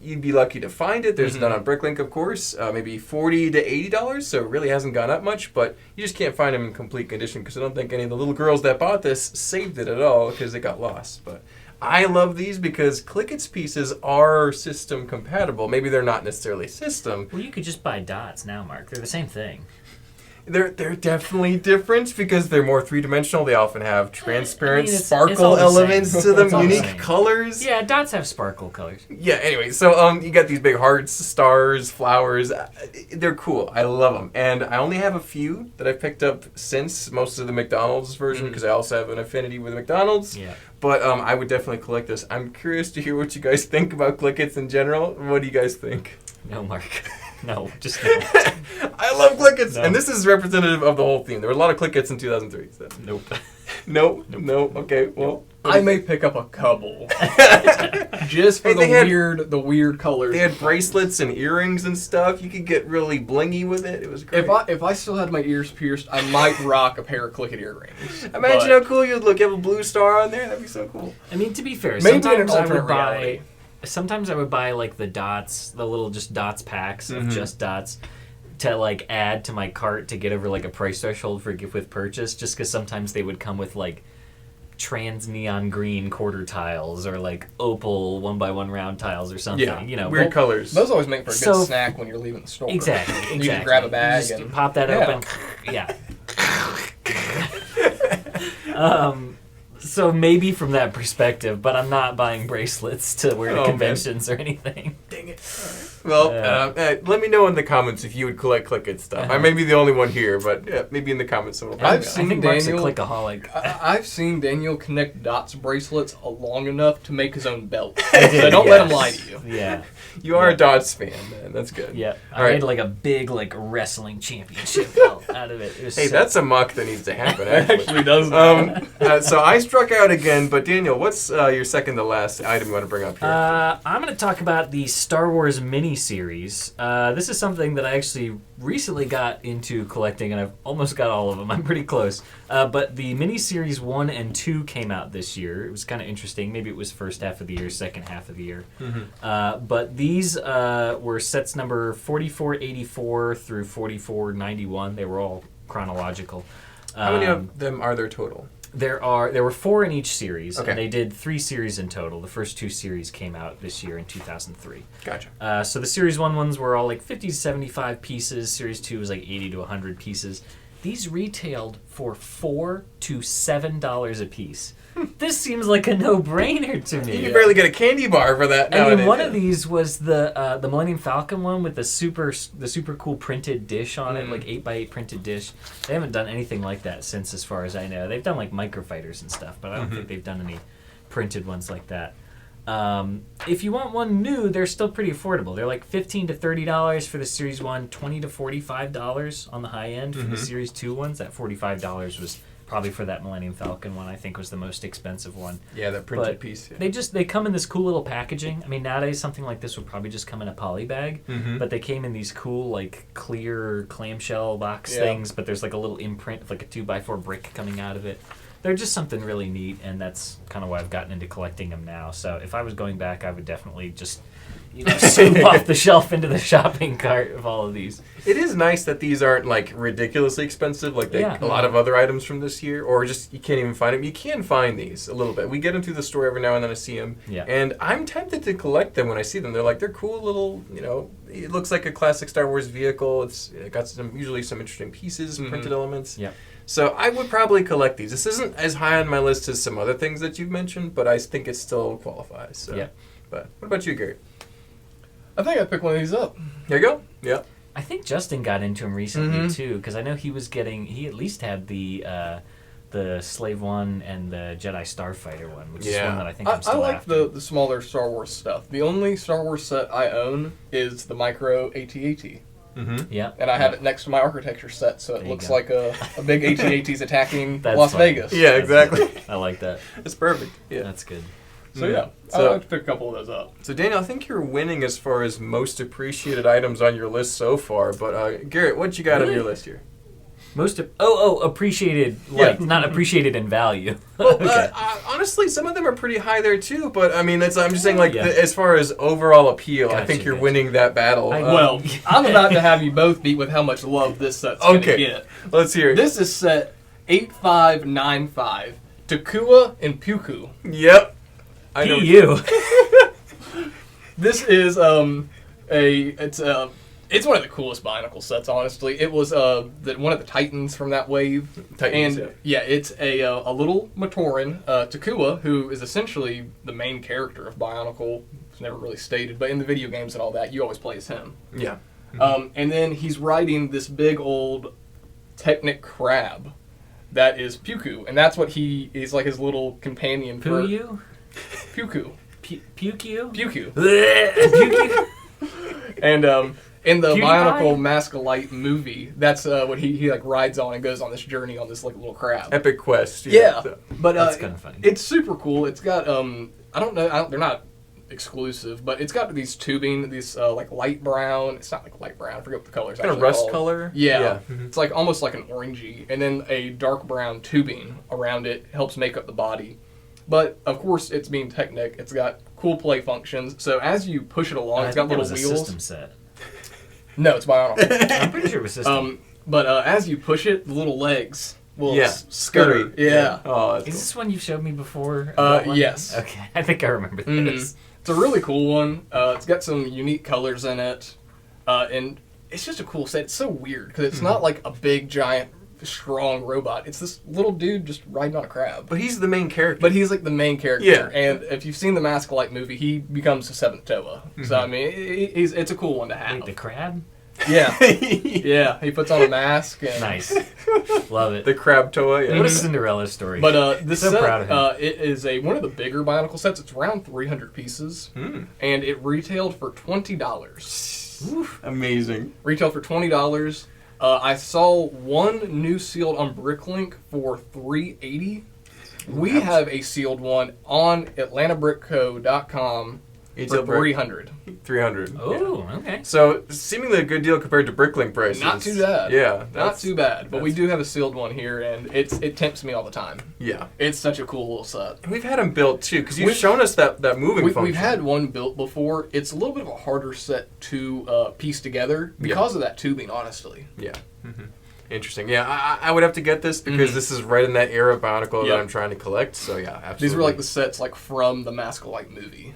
A: you'd be lucky to find it. There's none on Bricklink, of course. Maybe $40 to $80, so it really hasn't gone up much. But you just can't find them in complete condition because I don't think any of the little girls that bought this saved it at all because it got lost. But I love these because Clickits pieces are system compatible. Maybe they're not necessarily system.
B: Well, you could just buy dots now, Mark. They're the same thing.
A: They're definitely different because they're more three-dimensional. They often have transparent
B: it's
A: sparkle
B: all the
A: elements
B: same.
A: to them,
B: It's all the
A: unique
B: same.
A: colors.
B: Yeah, dots have sparkle colors.
A: Yeah, anyway, so you got these big hearts, stars, flowers. They're cool. I love them. And I only have a few that I've picked up since most of the McDonald's version because I also have an affinity with McDonald's.
B: Yeah.
A: But I would definitely collect this. I'm curious to hear what you guys think about Clickits in general. What do you guys think?
B: No, Mark. No, just no.
A: I love Clickits,
B: No.
A: and this is representative of the whole theme. There were a lot of Clickits in 2003. So.
B: Nope.
A: Nope. Okay, well.
C: I may pick up a couple just for the weird colors.
A: They had bracelets and earrings and stuff. You could get really blingy with it. It was great.
C: If I still had my ears pierced, I might rock a pair of Clickit earrings.
A: Imagine how cool you'd look. You have a blue star on there. That'd be so cool.
B: I mean, to be fair,
C: Maybe in
B: sometimes
C: an
B: I
C: alternate
B: would buy.
C: reality.
B: Sometimes I would buy like the dots, the little just dots packs of just dots, to like add to my cart to get over like a price threshold for gift with purchase. Just because sometimes they would come with like trans neon green quarter tiles or like opal 1x1 round tiles or something.
A: Yeah,
B: You know,
A: weird colors.
C: Those always make for a good
B: So-
C: snack when you're leaving the store.
B: Exactly.
C: You can grab a bag
B: You just
C: and
B: pop that open. Yeah. So maybe from that perspective, but I'm not buying bracelets to wear to
A: Oh,
B: conventions or anything.
A: Dang it. Well, let me know in the comments if you would collect Clickit stuff. I may be the only one here, but maybe in the comments someone will
C: I've
A: find out.
C: seen
B: I think Mark's a
C: Daniel-
B: clickaholic.
C: I've seen Daniel connect dots bracelets long enough to make his own belt.
B: I did,
C: So don't let him
B: yes.
C: lie to you.
B: Yeah.
A: You are a Dots fan, man. That's good.
B: Yeah.
A: All
B: I
A: right.
B: made like a big like wrestling championship belt out of it. It was
A: Hey,
B: sick.
A: that's a muck that needs to happen,
C: It
A: actually.
C: actually does.
A: So I struck out again, but Daniel, what's your second to last item you want to bring up here?
B: I'm going to talk about the Star Wars mini-series. This is something that I actually recently got into collecting, and I've almost got all of them. I'm pretty close. But the mini-series 1 and 2 came out this year. It was kind of interesting. Maybe it was first half of the year, second half of the year. But these were sets number 4484 through 4491. They were all chronological.
A: How many of them are there total?
B: There were 4 in each series,
A: Okay.
B: and they did 3 series in total. The first 2 series came out this year in 2003.
A: Gotcha.
B: So the Series 1 ones were all like 50 to 75 pieces. Series 2 was like 80 to 100 pieces. These retailed for $4 to $7 a piece. This seems like a no-brainer to me.
A: You can barely get a candy bar for that
B: I
A: nowadays.
B: mean, one of these was the Millennium Falcon one with the super cool printed dish on it, like 8x8 printed dish. They haven't done anything like that since, as far as I know. They've done like microfighters and stuff, but I don't think they've done any printed ones like that. If you want one new, they're still pretty affordable. They're like $15 to $30 for the Series 1, $20 to $45 on the high end for the Series 2 ones. That $45 was probably for that Millennium Falcon one, I think was the most expensive one.
A: Yeah, that printed
B: But
A: piece. Yeah.
B: they come in this cool little packaging. I mean, nowadays something like this would probably just come in a poly bag, but they came in these cool like clear clamshell box things. But there's like a little imprint of like a 2x4 brick coming out of it. They're just something really neat, and that's kind of why I've gotten into collecting them now. So if I was going back, I would definitely just swoop off the shelf into the shopping cart of all of these.
A: It is nice that these aren't like ridiculously expensive like a lot of other items from this year, or just you can't even find them. You can find these a little bit. We get them through the store every now and then. I see them, and I'm tempted to collect them when I see them. They're cool little, it looks like a classic Star Wars vehicle. It's got usually some interesting pieces, printed elements.
B: Yeah.
A: So I would probably collect these. This isn't as high on my list as some other things that you've mentioned, but I think it still qualifies. So.
B: Yeah.
A: But what about you, Garrett?
C: I think I'd pick one of these up.
A: There you go. Yeah.
B: I think Justin got into him recently too, because I know he at least had the Slave one and the Jedi Starfighter one, which is one that I think I'm
C: I
B: still
C: like
B: after.
C: the smaller Star Wars stuff. The only Star Wars set I own is the micro AT-AT.
B: Yeah.
C: And I have it next to my architecture set, so it
B: you
C: looks
B: go.
C: like a big AT-AT's attacking
B: That's
C: Las
B: funny.
C: Vegas.
A: Yeah, exactly.
B: I like that.
A: It's perfect. Yeah.
B: That's good.
C: So yeah,
A: So-
C: I'd like to pick a couple of those up.
A: So Daniel, I think you're winning as far as most appreciated items on your list so far. But Garrett, what you got on
B: Really?
A: your list here?
B: Appreciated, like not appreciated in value.
A: Well, honestly, some of them are pretty high there too. But I mean, I'm just saying, like, as far as overall appeal, I think you're winning that battle.
C: Well, I'm about to have you both beat with how much love this set's gonna get.
A: Let's hear it.
C: This is set 8595, Toa and Puku.
A: Yep. I know.
B: You.
C: This is it's one of the coolest Bionicle sets, honestly. It was one of the Titans from that wave.
A: Titans,
C: and it's a little Matoran, Toa, who is essentially the main character of Bionicle. It's never really stated, but in the video games and all that, you always play as him.
A: Yeah.
C: And then he's riding this big old Technic crab that is Puku, and that's what he's like his little companion for...
B: Puku?
C: Puku.
B: Puku?
C: Puku.
B: Puku?
C: And in the
B: PewDiePie?
C: Bionicle Mask of Light movie, that's what he like rides on and goes on this journey on this like little crab.
A: Epic quest.
C: Yeah, but
B: that's kind of funny.
C: It's super cool. It's got I don't know, they're not exclusive, but it's got these tubing, these like light brown. It's not like light brown. I forget what the color's
A: kind of
C: actually
A: rust
C: called.
A: color.
C: Yeah, it's like almost like an orangey, and then a dark brown tubing around it helps make up the body. But of course, it's being Technic. It's got cool play functions. So as you push it along, it's got little wheels.
B: A system set.
C: No, it's Bionicle.
B: I'm pretty sure it was system.
C: But as you push it, the little legs will
A: scurry.
C: Yeah.
A: Oh,
B: is this one you've showed me before?
C: Yes.
B: Okay, I think I remember this.
C: It's a really cool one. It's got some unique colors in it, and it's just a cool set. It's so weird because it's not like a big giant strong robot. It's this little dude just riding on a crab.
A: But he's the main character.
C: But he's like the main character.
A: Yeah.
C: And if you've seen the Mask of Light movie, he becomes the seventh Toa. So I mean, it's a cool one to have.
B: Wait, the crab?
C: Yeah. Yeah. He puts on a mask. And
B: Nice. Love it.
A: The crab Toa. Yeah.
B: What a Cinderella story.
C: But this
B: so
C: set,
B: proud of him.
C: it is one of the bigger Bionicle sets. It's around 300 pieces, and it retailed for $20.
A: Amazing.
C: Retailed for $20. I saw one new sealed on Bricklink for $380. We have a sealed one on AtlantaBrickCo.com for $300.
A: 300.
B: Oh, okay.
A: So seemingly a good deal compared to Bricklink prices.
C: Not too bad.
A: Yeah,
C: not too bad. But we do have a sealed one here, and it tempts me all the time.
A: Yeah,
C: it's such a cool little set.
A: And we've had them built too, because you've shown us that moving function.
C: We've had one built before. It's a little bit of a harder set to piece together because of that tubing, honestly.
A: Yeah. Interesting. Yeah, I would have to get this because this is right in that era of Bionicle that I'm trying to collect. So yeah, absolutely.
C: These were like the sets like from the Mask of Light movie.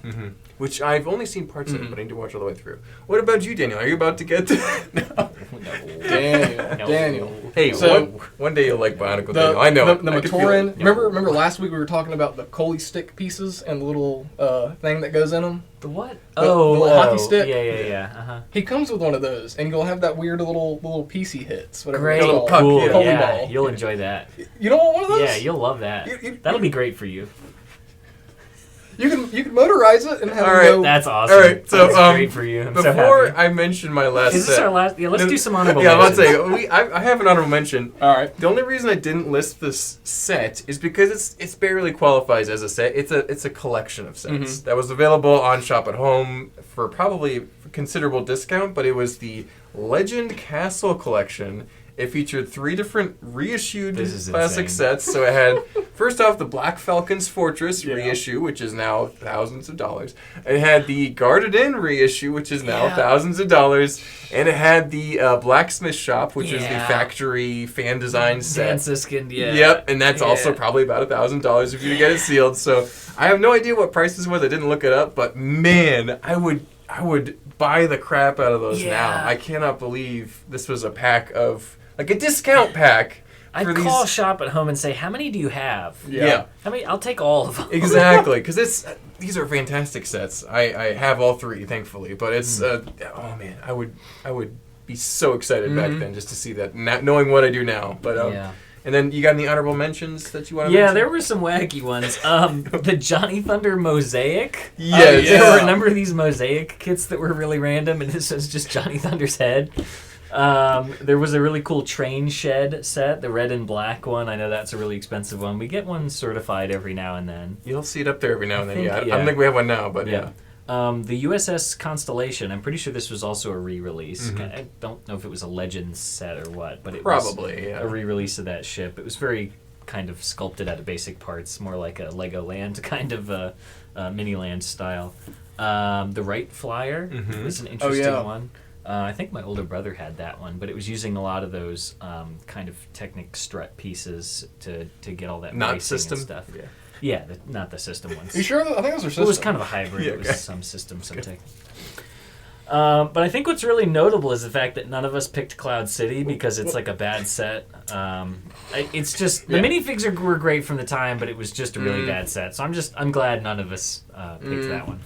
A: Which I've only seen parts of, but I need to watch all the way through. What about you, Daniel? Are you about to get to
C: No. Daniel.
A: Hey, so one day you'll like Bionicle, Daniel. I know.
C: The Matoran. Remember last week we were talking about the Coley stick pieces and the little thing that goes in them?
B: The what?
C: The little hockey stick?
B: Yeah.
C: He comes with one of those, and you'll have that weird little piece he hits. Whatever.
B: Great,
C: little
A: puck,
B: cool.
C: ball.
B: You'll enjoy that.
C: You don't want one of those?
B: Yeah, you'll love that. That'll be great for you.
C: You can motorize it and have
A: it go.
B: That's awesome.
A: All right, so
B: that's great for you. I'm so
A: before
B: happy.
A: I mention my last
B: Is this
A: set,
B: our last? Yeah, let's do some honorable
A: mentions.
B: mentions.
A: Yeah, let's say I have an honorable mention.
C: All right.
A: The only reason I didn't list this set is because it barely qualifies as a set. It's a collection of sets that was available on Shop at Home for probably a considerable discount, but it was the Legend Castle collection. It featured 3 different reissued classic sets. So it had, first off, the Black Falcon's Fortress reissue, which is now thousands of dollars. It had the Guarded Inn reissue, which is now thousands of dollars. And it had the Blacksmith Shop, which is the factory fan design set.
B: Dan Siskind,
A: Yep, and that's also probably about $1,000 if you get it sealed. So I have no idea what price this was. I didn't look it up, but man, I would buy the crap out of those now. I cannot believe this was a pack of... like a discount pack.
B: I'd call Shop at Home and say, how many do you have?
A: Yeah.
B: How many? I'll take all of them.
A: Exactly, because these are fantastic sets. I have all 3, thankfully. But it's, oh man, I would be so excited back then just to see that, not knowing what I do now. But And then you got any honorable mentions that you want to mention?
B: Yeah, there were some wacky ones. The Johnny Thunder Mosaic.
A: Yes.
B: There were a number of these Mosaic kits that were really random, and this was just Johnny Thunder's head. There was a really cool train shed set, the red and black one. I know that's a really expensive one. We get one certified every now and then.
A: You'll see it up there every now and then. I don't think we have one now, but yeah.
B: The USS Constellation, I'm pretty sure this was also a re-release.
A: Mm-hmm.
B: I don't know if it was a Legends set or what, but it
A: Probably,
B: was a re-release of that ship. It was very kind of sculpted out of basic parts, more like a Legoland kind of mini-land style. The Wright Flyer was an interesting one. I think my older brother had that one, but it was using a lot of those kind of Technic strut pieces to get all that
A: not
B: racing
A: system
B: and stuff.
A: Yeah.
B: Yeah, not the system ones.
C: Are you sure? I think those are system.
B: It was kind of a hybrid.
A: Yeah,
B: It was
A: okay.
B: some system, some tech. But I think what's really notable is the fact that none of us picked Cloud City because it's like a bad set. It's just the minifigs were great from the time, but it was just a really bad set. So I'm glad none of us picked that one.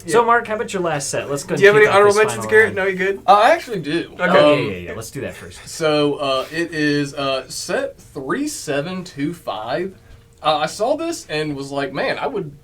A: Yeah.
B: So Mark, how about your last set? Let's go.
A: Do you have
B: kick
A: any
B: off
A: honorable
B: this
A: mentions,
B: final
A: Garrett?
B: round.
A: No, you good?
C: I actually do.
A: Okay.
B: Oh, yeah. Let's do that first.
C: So it is set 3725. I saw this and was like, man, I would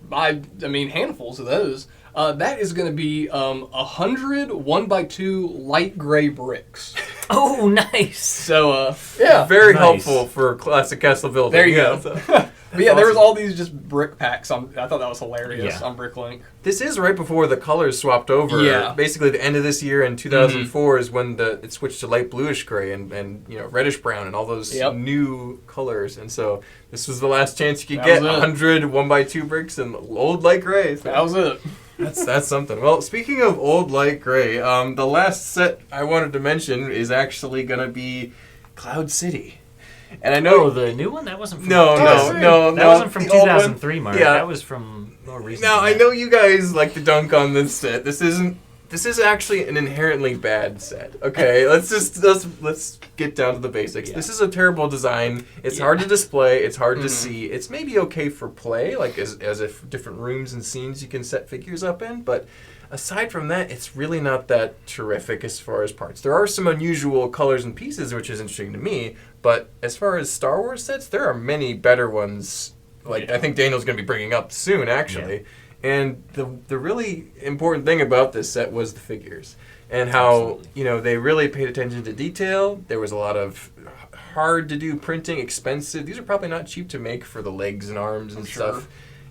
C: buy, handfuls of those. That is going to be 100 1x2 light gray bricks.
B: Oh, nice.
C: So, yeah.
A: Very
B: Nice.
A: helpful for classic castle building.
C: There you
A: Yeah,
C: go.
A: so-
C: But yeah, there was
A: awesome.
C: all these just brick packs. I thought that was hilarious
B: Yeah.
C: on Bricklink.
A: This is right before the colors swapped over.
C: Yeah.
A: Basically, the end of this year in 2004 is when it switched to light bluish gray and reddish brown and all those new colors. And so this was the last chance you could
C: That
A: get
C: was it.
A: 100 1x2 bricks and old light gray. So
C: That was it.
A: that's something. Well, speaking of old light gray, the last set I wanted to mention is actually going to be Cloud City. And I know
B: the new one? That wasn't from...
A: No.
B: That wasn't from
A: the old one.
B: 2003, Mark.
A: Yeah.
B: That was from more recent.
A: Now
B: than
A: I
B: that.
A: know you guys like to dunk on this set. This is actually an inherently bad set. Okay, let's get down to the basics.
B: Yeah.
A: This is a terrible design. It's hard to display. It's hard to see. It's maybe okay for play, like as if different rooms and scenes you can set figures up in. But aside from that, it's really not that terrific as far as parts. There are some unusual colors and pieces, which is interesting to me. But as far as Star Wars sets, there are many better ones. Like I think Daniel's going to be bringing up soon, actually.
B: Yeah.
A: And the really important thing about this set was the figures and how they really paid attention to detail. There was a lot of hard to do printing, expensive. These are probably not cheap to make for the legs and arms and stuff.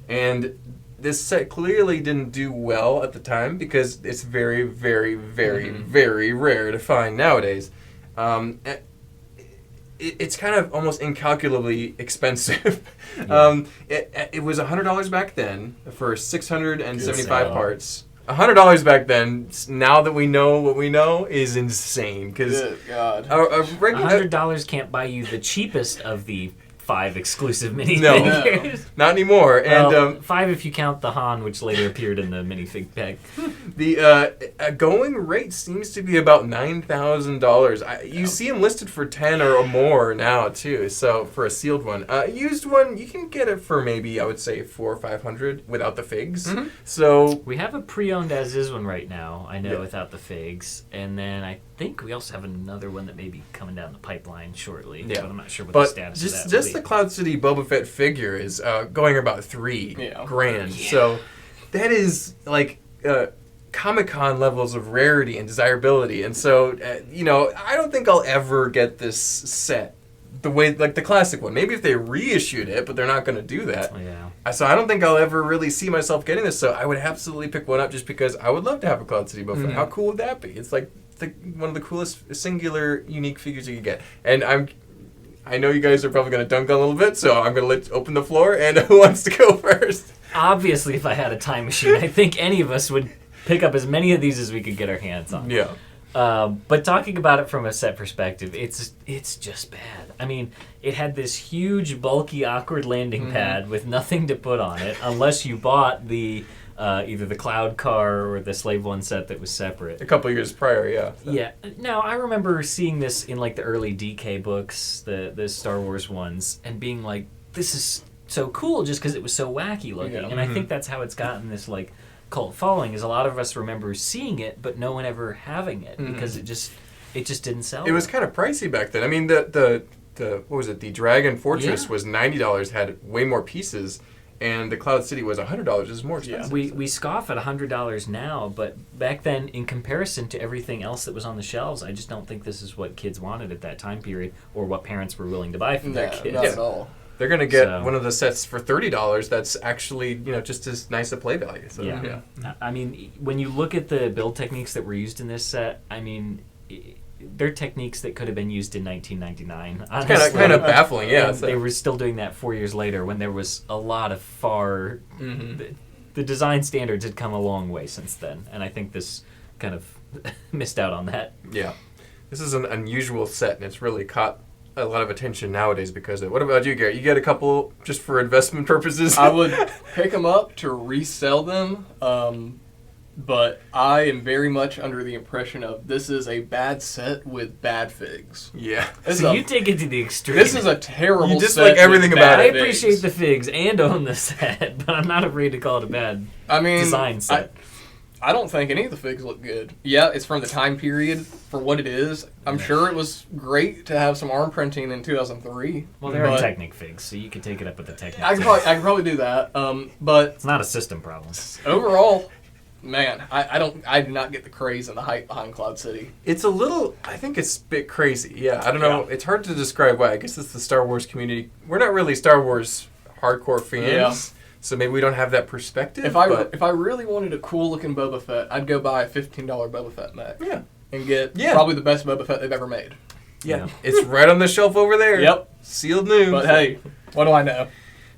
A: And this set clearly didn't do well at the time because it's very, very, very, very rare to find nowadays. It's kind of almost incalculably expensive.
B: Yeah.
A: It was $100 back then for 675
B: Good
A: parts. $100 back then. Now that we know what we know, is insane because
C: Good God.
A: a regular
B: $100 can't buy you the cheapest of the 5 exclusive minifigures.
A: No. Not anymore.
B: Well,
A: And
B: 5 if you count the Han, which later appeared in the minifig pack.
A: the going rate seems to be about $9,000. You see them listed for 10 or more now too. So for a sealed one, used one you can get it for maybe I would say $400 or $500 without the figs. So
B: We have a pre-owned as-is one right now, I know, without the figs. And then I think we also have another one that may be coming down the pipeline shortly.
A: Yeah.
B: But I'm not sure what
A: But
B: the status
A: just
B: of that
A: just
B: will
A: the
B: be.
A: Cloud City Boba Fett figure is going about $3,000.
B: Yeah.
A: So that is like Comic-Con levels of rarity and desirability. And so I don't think I'll ever get this set the way like the classic one. Maybe if they reissued it, but they're not going to do that.
B: Yeah.
A: So I don't think I'll ever really see myself getting this. So I would absolutely pick one up just because I would love to have a Cloud City Boba Fett. How cool would that be? It's like one of the coolest singular unique figures you could get. And I know you guys are probably going to dunk on a little bit, so I'm going to open the floor. And who wants to go first?
B: Obviously, if I had a time machine, I think any of us would pick up as many of these as we could get our hands on.
A: Yeah.
B: But talking about it from a set perspective, it's just bad. I mean, it had this huge, bulky, awkward landing pad with nothing to put on it, unless you bought the either the Cloud Car or the Slave One set that was separate.
A: A couple years prior, yeah. So.
B: Yeah. Now, I remember seeing this in like the early DK books, the Star Wars ones, and being like, this is so cool just because it was so wacky looking.
C: Yeah.
B: And I think that's how it's gotten this like cult following, is a lot of us remember seeing it, but no one ever having it because it just didn't sell.
A: It was kind of pricey back then. I mean, the what was it? The Dragon Fortress
B: Yeah.
A: was $90, had way more pieces, and the Cloud City was $100. It was more expensive.
B: We scoff at $100 now, but back then, in comparison to everything else that was on the shelves, I just don't think this is what kids wanted at that time period, or what parents were willing to buy for their kids.
C: Not at all.
A: They're going to get one of the sets for $30 that's actually, just as nice a play value. So,
B: yeah. I mean, when you look at the build techniques that were used in this set, I mean, they're techniques that could have been used in 1999. Honestly.
A: It's kind of baffling, yeah.
B: They were still doing that 4 years later when there was a lot of the design standards had come a long way since then, and I think this kind of missed out on that.
A: Yeah. This is an unusual set, and it's really caught a lot of attention nowadays because of it. What about you, Garrett? You get a couple just for investment purposes?
C: I would pick them up to resell them, but I am very much under the impression of this is a bad set with bad figs.
A: Yeah.
B: So you take it to the extreme.
C: This is a terrible set.
A: You dislike everything about it.
B: I appreciate the figs and own the set, but I'm not afraid to call it a bad design set.
C: I don't think any of the figs look good. Yeah, it's from the time period for what it is. I'm sure it was great to have some arm printing in 2003.
B: Well, they're Technic figs, so you could take it up with the Technic.
C: I could probably do that. But
B: it's not a system problem.
C: Overall, man, I do not get the craze and the hype behind Cloud City.
A: It's a little, I think it's a bit crazy. Yeah, I don't know. Yeah. It's hard to describe why. I guess it's the Star Wars community. We're not really Star Wars hardcore fans. Yeah. So maybe we don't have that perspective.
C: If I really wanted a cool looking Boba Fett, I'd go buy a $15 Boba Fett mech.
A: Yeah.
C: And get probably the best Boba Fett they've ever made.
A: Yeah. It's right on the shelf over there.
C: Yep.
A: Sealed new.
C: But hey, what do I know?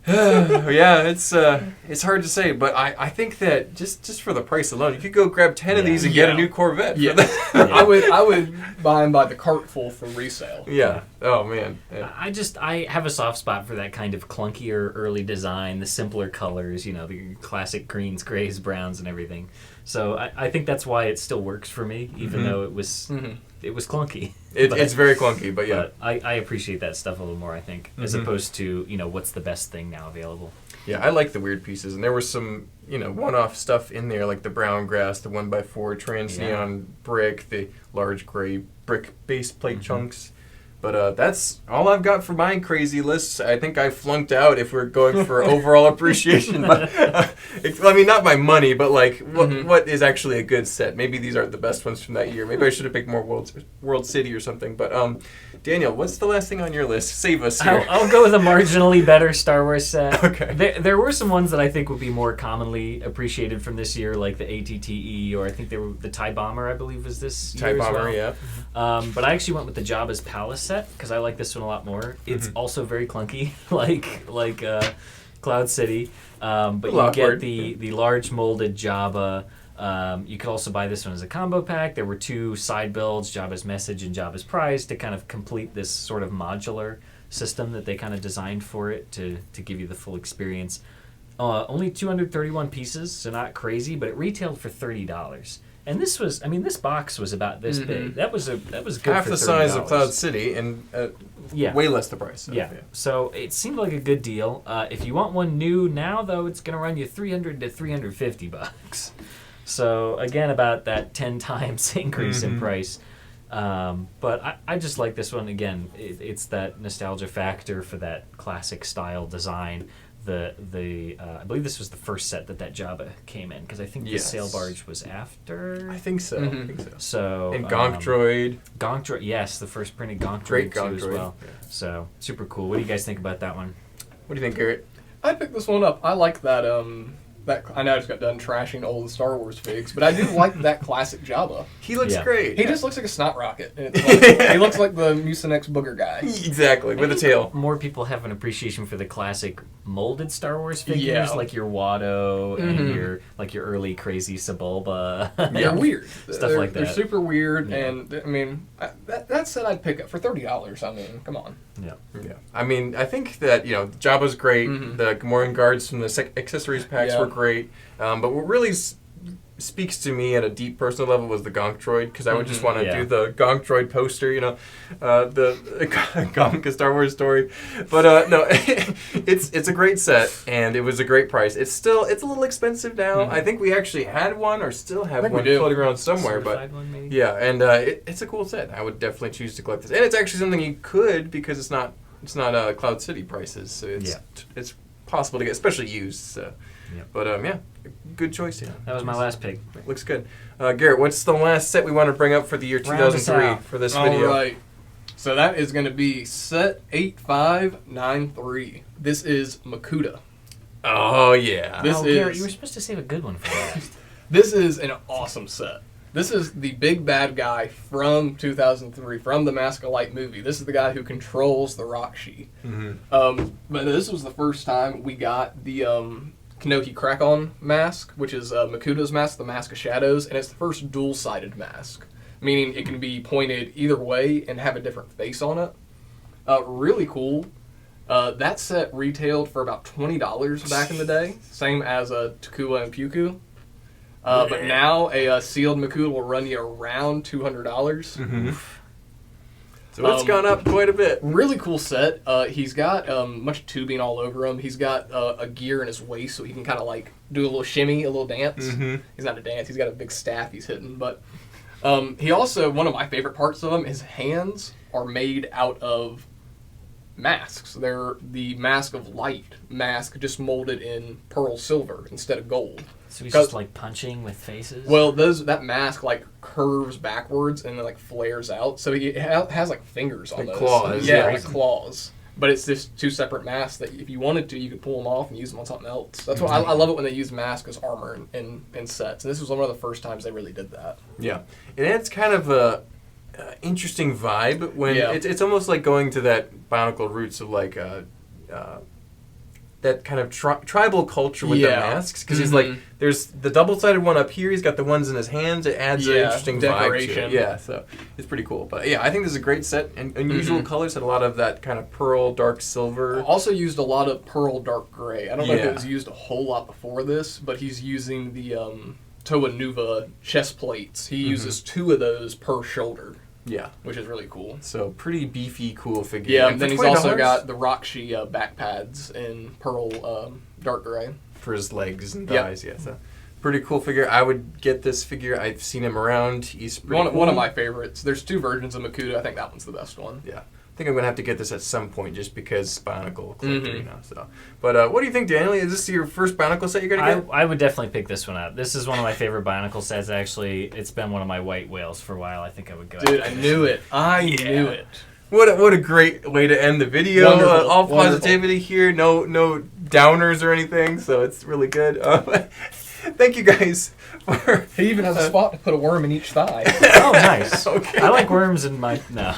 A: Yeah, it's hard to say, but I think that just for the price alone, you could go grab 10 of these and get a new Corvette.
C: Yeah. I would buy them by the cartful for resale.
A: Yeah. Oh man. Yeah.
B: I have a soft spot for that kind of clunkier early design, the simpler colors, the classic greens, grays, browns, and everything. So I think that's why it still works for me, even though it was clunky.
A: It's very clunky, but yeah.
B: But I appreciate that stuff a little more, I think, as opposed to, what's the best thing now available.
A: Yeah, I like the weird pieces, and there was some, one-off stuff in there, like the brown grass, the 1x4 trans-neon brick, the large gray brick base plate chunks. But that's all I've got for my crazy lists. I think I flunked out if we're going for overall appreciation. But, not my money, but what is actually a good set. Maybe these aren't the best ones from that year. Maybe I should have picked more World City or something. But Daniel, what's the last thing on your list? Save us here.
B: I'll go with a marginally better Star Wars set.
A: Okay.
B: There were some ones that I think would be more commonly appreciated from this year, like the ATTE, or I think they were the TIE Bomber, I believe, was this
A: TIE
B: year
A: Bomber,
B: as well.
A: yeah.
B: But I actually went with the Jabba's Palace set because I like this one a lot more. It's also very clunky, like Cloud City, but you get the large molded Jabba. You could also buy this one as a combo pack. There were 2 side builds, Jabba's Message and Jabba's Prize, to kind of complete this sort of modular system that they kind of designed for it to give you the full experience. Only 231 pieces, so not crazy, but it retailed for $30. And this box was about this big. That was good.
A: Half
B: for
A: the
B: $30.
A: size of Cloud City and way less the price. So,
B: yeah. So it seemed like a good deal. If you want one new now, though, it's going to run you $300 to $350. So again, about that 10 times increase in price. But I just like this one. Again, it's that nostalgia factor for that classic style design. I believe this was the first set that Jabba came in, because I think the sail barge was after.
A: I think so.
B: So
A: and Gonk Droid.
B: Yes, the first printed Gonk Droid
A: Great
B: too
A: Gonk
B: as
A: Droid.
B: well. Yeah. So super cool. What do you guys think about that one?
A: What do you think, Garrett?
C: I picked this one up. I like that. I know I just got done trashing old Star Wars figs, but I do like that classic Jabba.
A: He looks great.
C: He just looks like a snot rocket. He looks like the Mucinex booger guy.
A: Exactly, with a tail.
B: More people have an appreciation for the classic molded Star Wars figures, like your Watto and your early crazy Sebulba.
C: They're weird.
B: Stuff like that.
C: They're super weird, and that set I'd pick up for $30. I mean, come on.
A: Yeah. I think that Jabba's great. The Gamorrean guards from the accessories packs were great. But what really speaks to me at a deep personal level was the Gonk Droid, because I would just want to do the Gonk Droid poster, the Gonk A Star Wars Story. But no, it's a great set, and it was a great price. It's a little expensive now. I think we actually had one, or still have one floating around somewhere. But
B: one, maybe?
A: Yeah, and it's a cool set. I would definitely choose to collect this, and it's actually something you could, because it's not Cloud City prices, so it's possible to get, especially used. So. But good choice. Yeah,
B: that was my last pick.
A: Looks good. Garrett, what's the last set we want to bring up for the year 2003 for this video?
C: All right. So that is going to be set 8593. This is Makuta.
A: Oh, yeah.
B: Garrett, you were supposed to save a good one for last.
C: This is an awesome set. This is the big bad guy from 2003, from the Mask of Light movie. This is the guy who controls the Rahkshi. But this was the first time we got the Kanohi Crack-On mask, which is Makuta's mask, the Mask of Shadows, and it's the first dual-sided mask, meaning it can be pointed either way and have a different face on it. Really cool. That set retailed for about $20 back in the day, same as Toa and Puku. But now a sealed Makuta will run you around $200.
A: So it's gone up quite a bit.
C: Really cool set. He's got much tubing all over him. He's got a gear in his waist so he can kind of like do a little shimmy, a little dance. He's not a dance. He's got a big staff he's hitting. But he also, one of my favorite parts of him, his hands are made out of masks. They're the Mask of Light mask, just molded in pearl silver instead of gold.
B: So he's just like punching with faces?
C: Well, that mask like curves backwards and then like flares out. So he has like fingers on those.
A: Claws.
C: Yeah, like claws. But it's just two separate masks that if you wanted to, you could pull them off and use them on something else. That's why I love it when they use masks as armor in sets. And this was one of the first times they really did that.
A: Yeah. And it's kind of a interesting vibe when it's almost like going to that Bionicle roots of like that kind of tribal culture with the masks, because he's like, there's the double-sided one up here, he's got the ones in his hands, it adds an interesting decoration vibe to it. Yeah, so it's pretty cool. But yeah, I think this is a great set, and unusual colors, had a lot of that kind of pearl, dark silver.
C: Also used a lot of pearl, dark gray. I don't know if it was used a whole lot before this, but he's using the Toa Nuva chest plates. He uses 2 of those per shoulder.
A: Yeah.
C: Which is really cool.
A: So, pretty beefy, cool figure.
C: Yeah, and then he's also got the Rahkshi back pads in pearl dark gray.
A: For his legs and thighs, yeah. So, pretty cool figure. I would get this figure. I've seen him around. He's pretty cool.
C: One of my favorites. There's 2 versions of Makuta. I think that one's the best one.
A: Yeah. I think I'm going to have to get this at some point just because Bionicle collector, you know. So, but what do you think, Daniel? Is this your first Bionicle set you're going to get?
B: I would definitely pick this one up. This is one of my favorite Bionicle sets, actually. It's been one of my white whales for a while. I think I would go.
C: Dude, I knew it. I knew it.
A: What a great way to end the video. All positivity here. No downers or anything. So it's really good. Thank you guys.
C: He even has a spot to put a worm in each thigh.
B: Oh, nice. Okay. I like worms in my... No.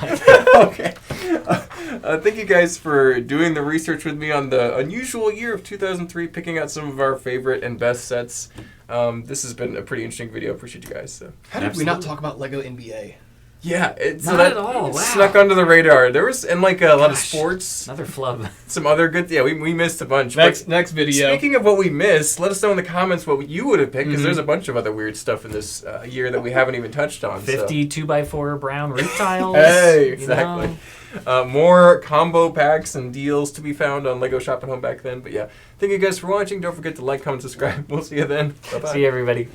A: Okay. Thank you guys for doing the research with me on the unusual year of 2003, picking out some of our favorite and best sets. This has been a pretty interesting video. Appreciate you guys. So.
C: How did we not talk about Lego NBA?
A: Yeah,
B: not at all. Wow.
A: Snuck under the radar. There was, and like a lot of sports.
B: Another flub.
A: Some other good, we missed a bunch.
C: Next video.
A: Speaking of what we missed, let us know in the comments what you would have picked, because there's a bunch of other weird stuff in this year that we haven't even touched on.
B: 50 2x4 brown root tiles.
A: Hey, exactly. More combo packs and deals to be found on Lego Shop at Home back then. But yeah, thank you guys for watching. Don't forget to like, comment, subscribe. We'll see you then. Bye-bye.
B: See you, everybody.